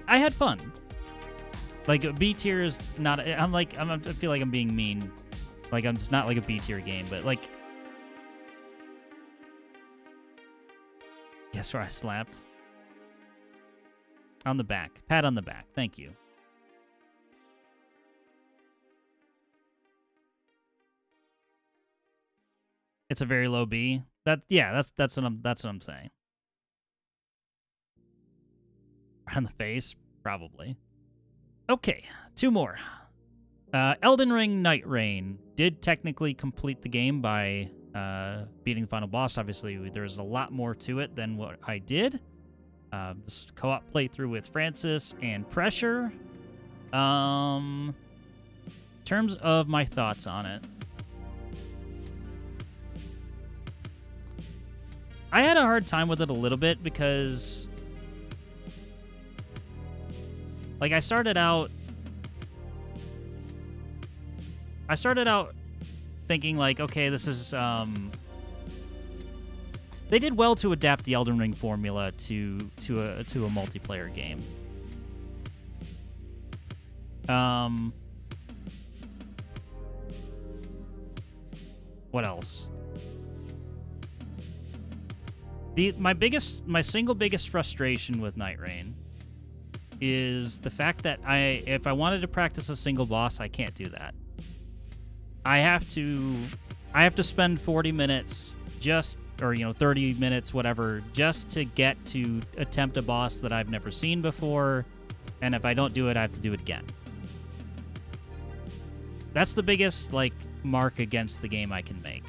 I had fun. Like, B tier is not. I feel like I'm being mean. Like, it's not like a B tier game, but like. Guess where I slapped? On the back. Pat on the back. Thank you. It's a very low B. That's what I'm saying. Right on the face, probably. Okay, 2 more. Elden Ring Night Rain did technically complete the game by beating the final boss. Obviously, there's a lot more to it than what I did. This co-op playthrough with Francis and Pressure. In terms of my thoughts on it, I had a hard time with it a little bit because, like, I started out thinking like, okay, this is they did well to adapt the Elden Ring formula to a multiplayer game. What else? My single biggest frustration with Night Rain is the fact that if I wanted to practice a single boss, I can't do that. I have to spend 40 minutes or 30 minutes, whatever, just to get to attempt a boss that I've never seen before, and if I don't do it, I have to do it again. That's the biggest like mark against the game I can make.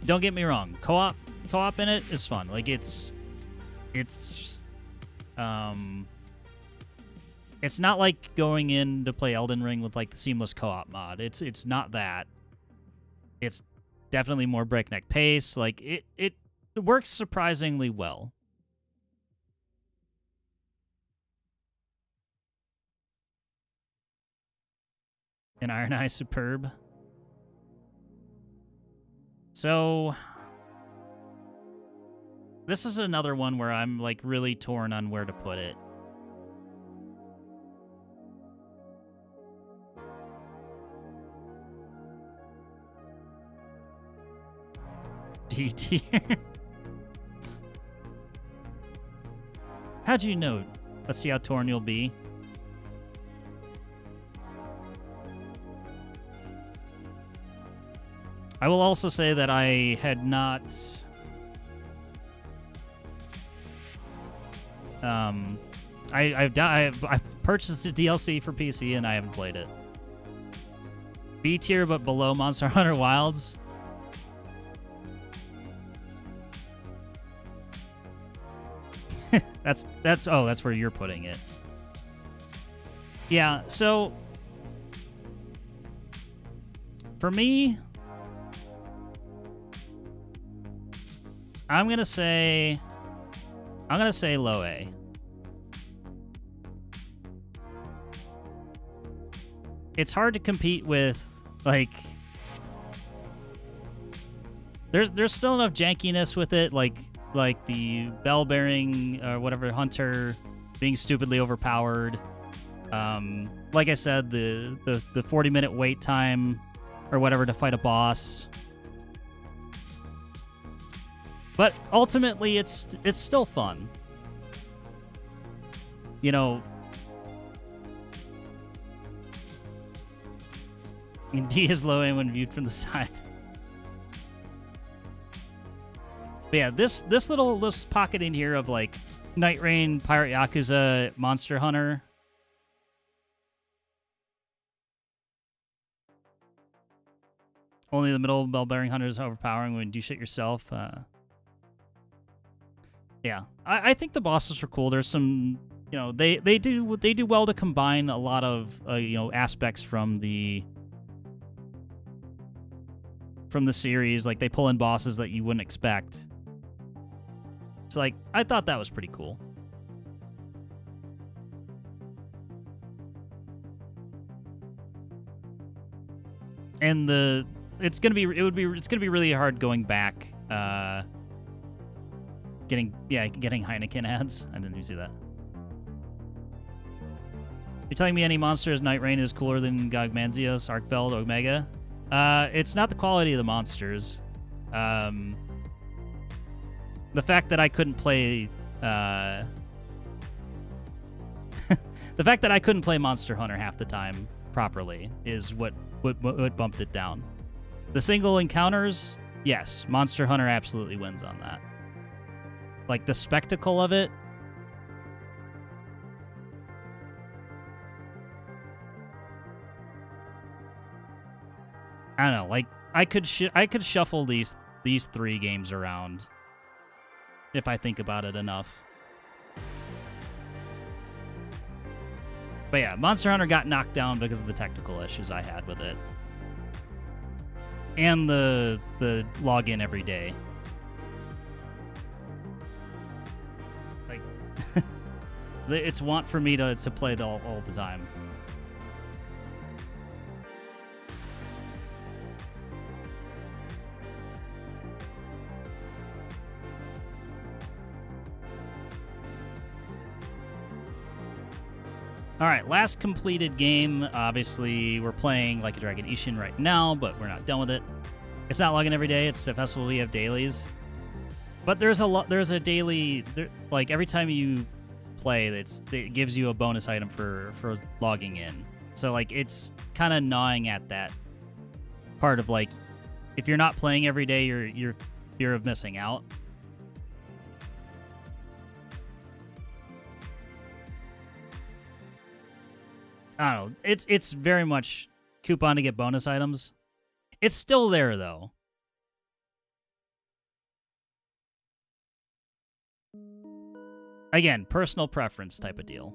Don't get me wrong, co-op in it is fun. Like it's not like going in to play Elden Ring with like the seamless co-op mod. It's not that. It's definitely more breakneck pace. Like, it works surprisingly well. And Iron Eye superb. So this is another one where I'm like really torn on where to put it. D tier. How'd you know? Let's see how torn you'll be. I will also say that I had not I've purchased a DLC for PC and I haven't played it. B tier but below Monster Hunter Wilds. that's where you're putting it. Yeah, so for me, I'm gonna say low A. It's hard to compete with, like, there's still enough jankiness with it, like the bell bearing or whatever hunter being stupidly overpowered. Like I said, the 40-minute wait time or whatever to fight a boss. But ultimately, it's still fun. You know, D is low A when viewed from the side. But yeah, this pocket in here of like Night Rain, Pirate Yakuza, Monster Hunter. Only the middle bell bearing hunter is overpowering when you do shit yourself. Yeah, I think the bosses were cool. There's some, you know, they do well to combine a lot of you know, aspects from the series. Like they pull in bosses that you wouldn't expect. So like I thought that was pretty cool. And it's gonna be really hard going back. Getting Heineken ads. I didn't even see that. You're telling me any monsters Night Rain is cooler than Gogmanzios, Arkfeld, Omega? It's not the quality of the monsters. The fact that I couldn't play the fact that I couldn't play Monster Hunter half the time properly is what bumped it down. The single encounters, yes, Monster Hunter absolutely wins on that. Like, the spectacle of it, I don't know. Like, I could shuffle these three games around if I think about it enough. But yeah, Monster Hunter got knocked down because of the technical issues I had with it, and the login every day. It's want for me to play all the time. All right, last completed game. Obviously, we're playing Like a Dragon Ishin right now, but we're not done with it. It's not logging every day. It's a festival. We have dailies, but there's a daily. Like every time you play, it gives you a bonus item for logging in. So like it's kind of gnawing at that part of like, if you're not playing every day, you're fear of missing out. I don't know. It's very much coupon to get bonus items. It's still there though. Again, personal preference type of deal.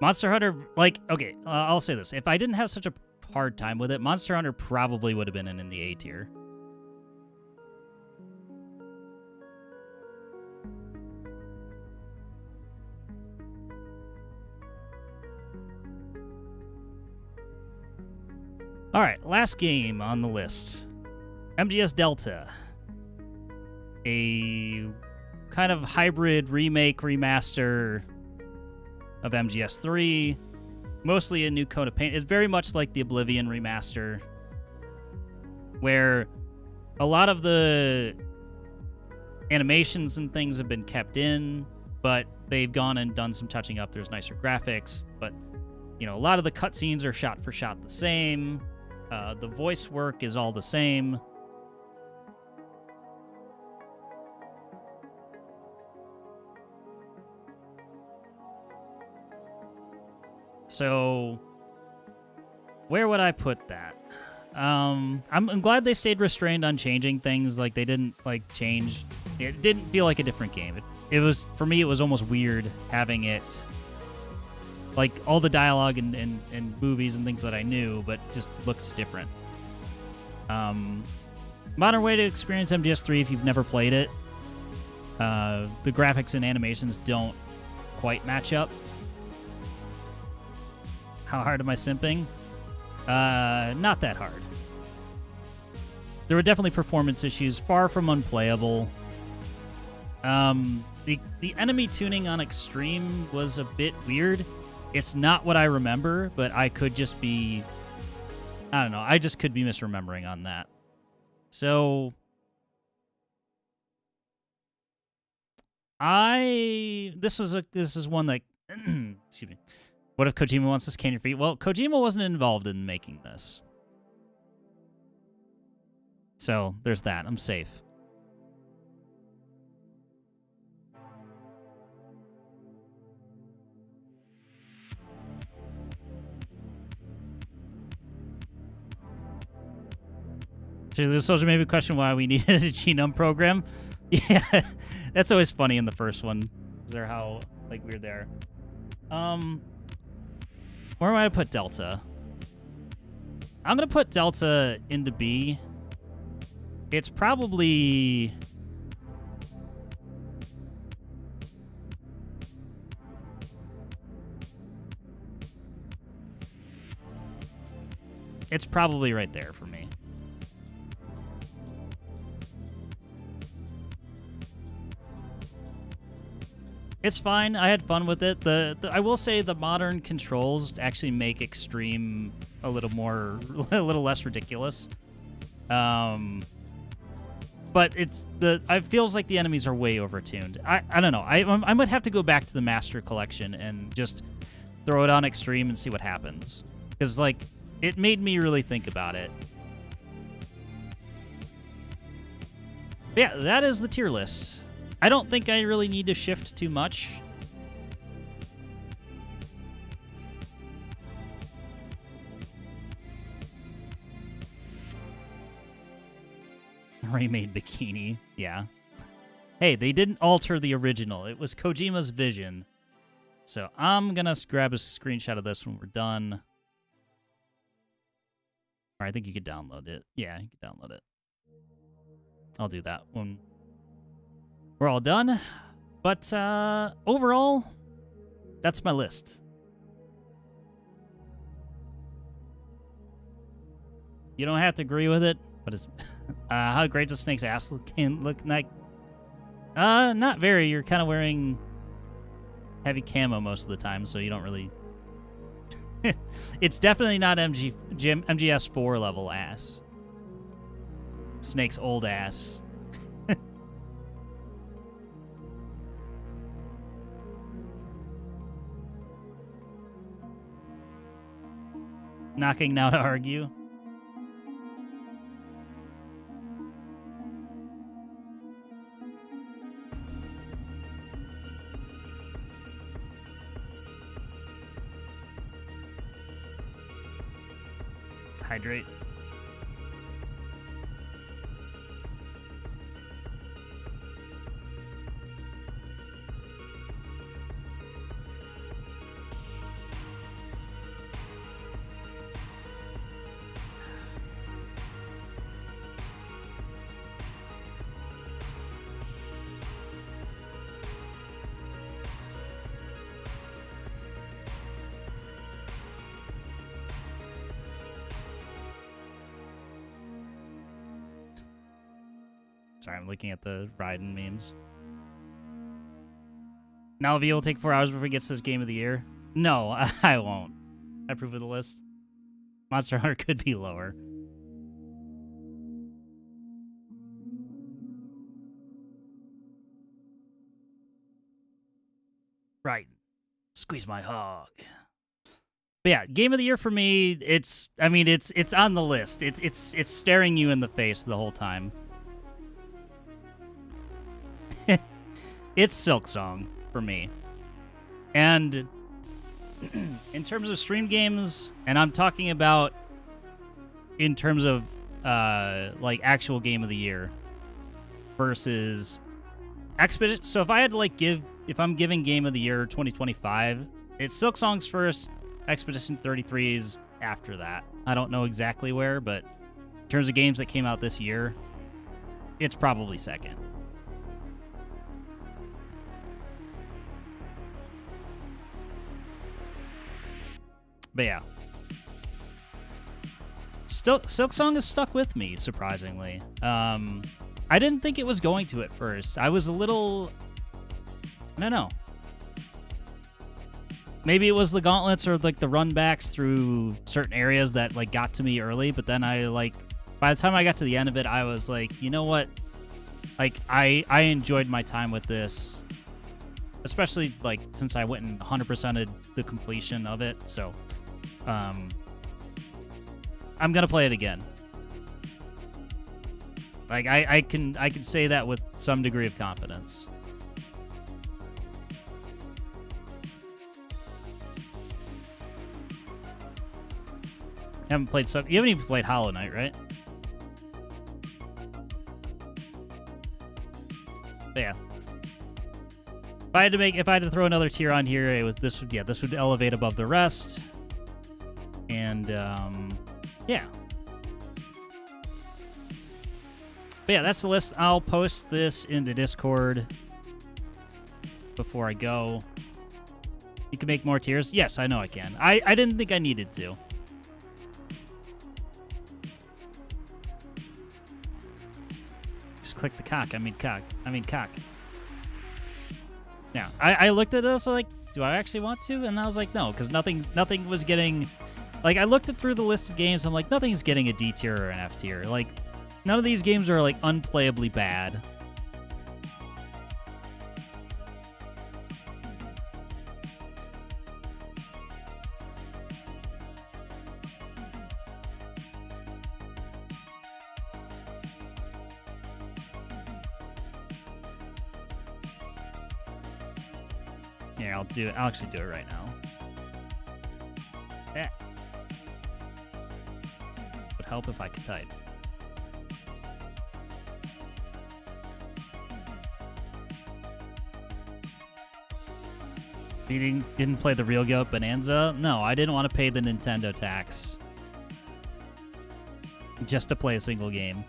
Monster Hunter, like, okay, I'll say this. If I didn't have such a hard time with it, Monster Hunter probably would have been in the A tier. All right, last game on the list. MGS Delta. A kind of hybrid remake, remaster of MGS3. Mostly a new coat of paint. It's very much like the Oblivion remaster, where a lot of the animations and things have been kept in, but they've gone and done some touching up. There's nicer graphics, but you know, a lot of the cutscenes are shot for shot the same. The voice work is all the same. So, where would I put that? I'm glad they stayed restrained on changing things. Like, they didn't, like, change. It didn't feel like a different game. It was, for me, it was almost weird having it, like, all the dialogue and movies and things that I knew, but just looks different. Modern way to experience MGS3 if you've never played it. The graphics and animations don't quite match up. How hard am I simping? Not that hard. There were definitely performance issues, far from unplayable. The enemy tuning on Extreme was a bit weird. It's not what I remember, but I could just be... I don't know. I just could be misremembering on that. So... This is one that... excuse me. What if Kojima wants this can your feet? Well, Kojima wasn't involved in making this. So, there's that. I'm safe. So the social media question why we needed a genome program. Yeah, that's always funny in the first one. They're how like weird they are. Where am I gonna put Delta? I'm gonna put Delta into B. It's probably right there for me. It's fine. I had fun with it. I will say the modern controls actually make Extreme a little less ridiculous. But it feels like the enemies are way overtuned. I don't know. I might have to go back to the Master Collection and just throw it on Extreme and see what happens. Because, like, it made me really think about it. But yeah, that is the tier list. I don't think I really need to shift too much. Remade bikini, yeah. Hey, they didn't alter the original. It was Kojima's vision. So I'm gonna grab a screenshot of this when we're done. Or I think you could download it. Yeah, you can download it. I'll do that when we're all done. But overall, that's my list. You don't have to agree with it, but it's how great does Snake's ass look like? Not very. You're kind of wearing heavy camo most of the time, so you don't really... It's definitely not MGS4 level ass. Snake's old ass. Knocking now to argue. Hydrate. Sorry, I'm looking at the Raiden memes. Now V will take 4 hours before he gets this game of the year. No, I won't. I approve of the list. Monster Hunter could be lower. Right. Squeeze my hog. But yeah, game of the year for me, it's on the list. It's staring you in the face the whole time. It's Silksong for me. And in terms of stream games, and I'm talking about in terms of like actual game of the year versus Expedition. So if I had to like if I'm giving game of the year 2025, it's Silksong's first, Expedition 33's after that. I don't know exactly where, but in terms of games that came out this year, it's probably second. But yeah. Still, Silksong has stuck with me, surprisingly. I didn't think it was going to at first. I was a little... I don't know. Maybe it was the gauntlets or like the runbacks through certain areas that like got to me early, but then I like... By the time I got to the end of it, I was like, you know what? Like, I enjoyed my time with this. Especially, like, since I went and 100%ed the completion of it, so... I'm gonna play it again. Like I can say that with some degree of confidence. You haven't even played Hollow Knight, right? But yeah. If I had to throw another tier on here, this would elevate above the rest. And yeah. But yeah, that's the list. I'll post this in the Discord before I go. You can make more tiers? Yes, I know I can. I didn't think I needed to. Just click the cock. I mean cock. Yeah, I looked at this like, do I actually want to? And I was like, no, because nothing was getting... Like, I looked through the list of games, I'm like, nothing's getting a D tier or an F tier. Like, none of these games are, like, unplayably bad. Here, I'll do it. I'll actually do it right now. Yeah. Would help if I could type. You didn't play the Real Goat Bonanza? No, I didn't want to pay the Nintendo tax just to play a single game.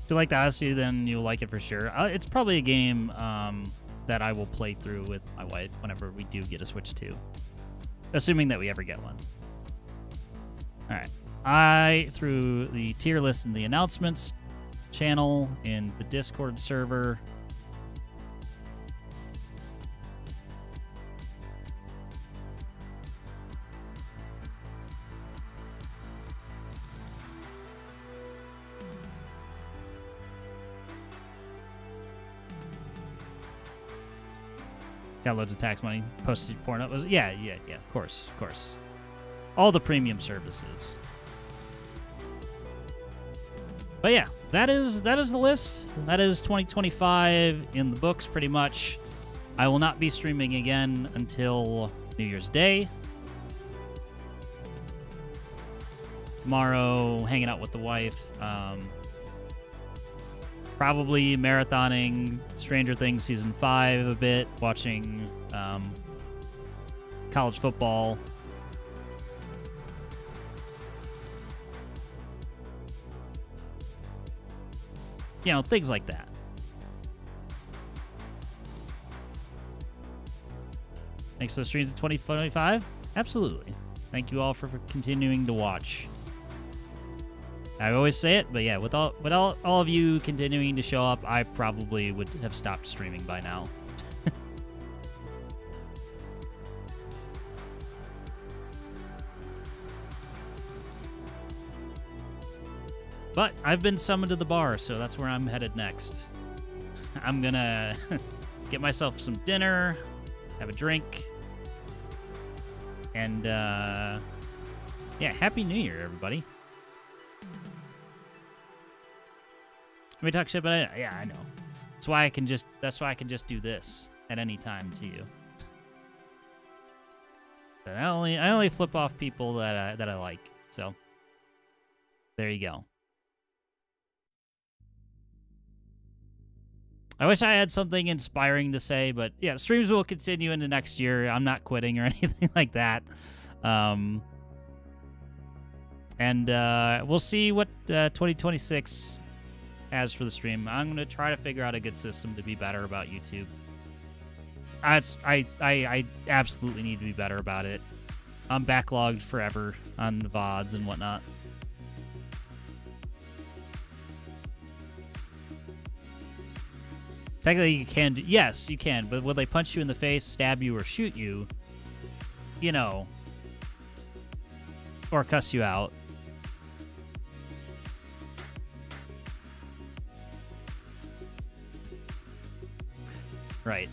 If you like the Odyssey, then you'll like it for sure. It's probably a game that I will play through with my wife whenever we do get a Switch 2. Assuming that we ever get one. Alright. I threw the tier list in the announcements channel in the Discord server. Got loads of tax money. Postage porn up was yeah, of course. All the premium services. But yeah, that is the list. That is 2025 in the books pretty much. I will not be streaming again until New Year's Day. Tomorrow, hanging out with the wife. Probably marathoning Stranger Things Season 5 a bit, watching college football. You know, things like that. Thanks for the streams in 2025. Absolutely. Thank you all for continuing to watch. I always say it, but yeah, with all of you continuing to show up, I probably would have stopped streaming by now. But I've been summoned to the bar, so that's where I'm headed next. I'm gonna get myself some dinner, have a drink, and yeah, Happy New Year, everybody. We talk shit, but yeah, I know. That's why I can just do this at any time to you. But I only flip off people that I like. So there you go. I wish I had something inspiring to say, but yeah, streams will continue into next year. I'm not quitting or anything like that. And we'll see what 2026 has for the stream. I'm going to try to figure out a good system to be better about YouTube. I absolutely need to be better about it. I'm backlogged forever on the VODs and whatnot. Technically, you can do, yes, you can, but will they punch you in the face, stab you, or shoot you? You know, or cuss you out. Right.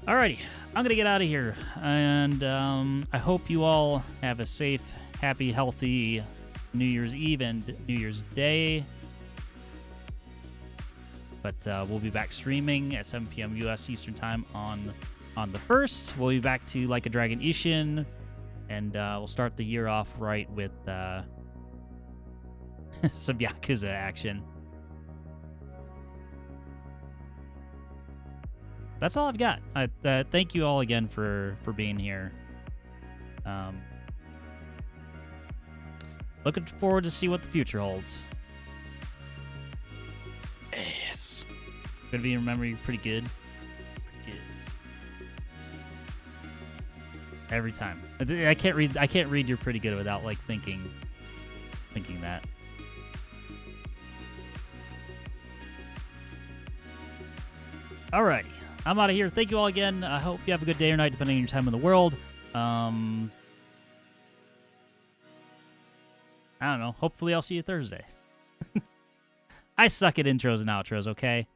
Alrighty, I'm gonna get out of here, and I hope you all have a safe, happy, healthy New Year's Eve and New Year's Day. But we'll be back streaming at 7 p.m. U.S. Eastern Time on the 1st. We'll be back to Like a Dragon Ishin, and we'll start the year off right with some Yakuza action. That's all I've got. Thank you all again for being here. Looking forward to see what the future holds. Yes. Gonna be remember you pretty good. Pretty good. Every time. I can't read you're pretty good without like thinking that. Alrighty. I'm out of here. Thank you all again. I hope you have a good day or night, depending on your time in the world. I don't know. Hopefully I'll see you Thursday. I suck at intros and outros, okay?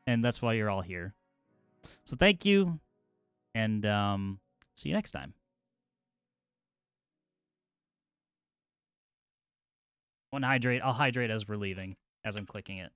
And that's why you're all here. So thank you, and see you next time. I'll hydrate as we're leaving, as I'm clicking it.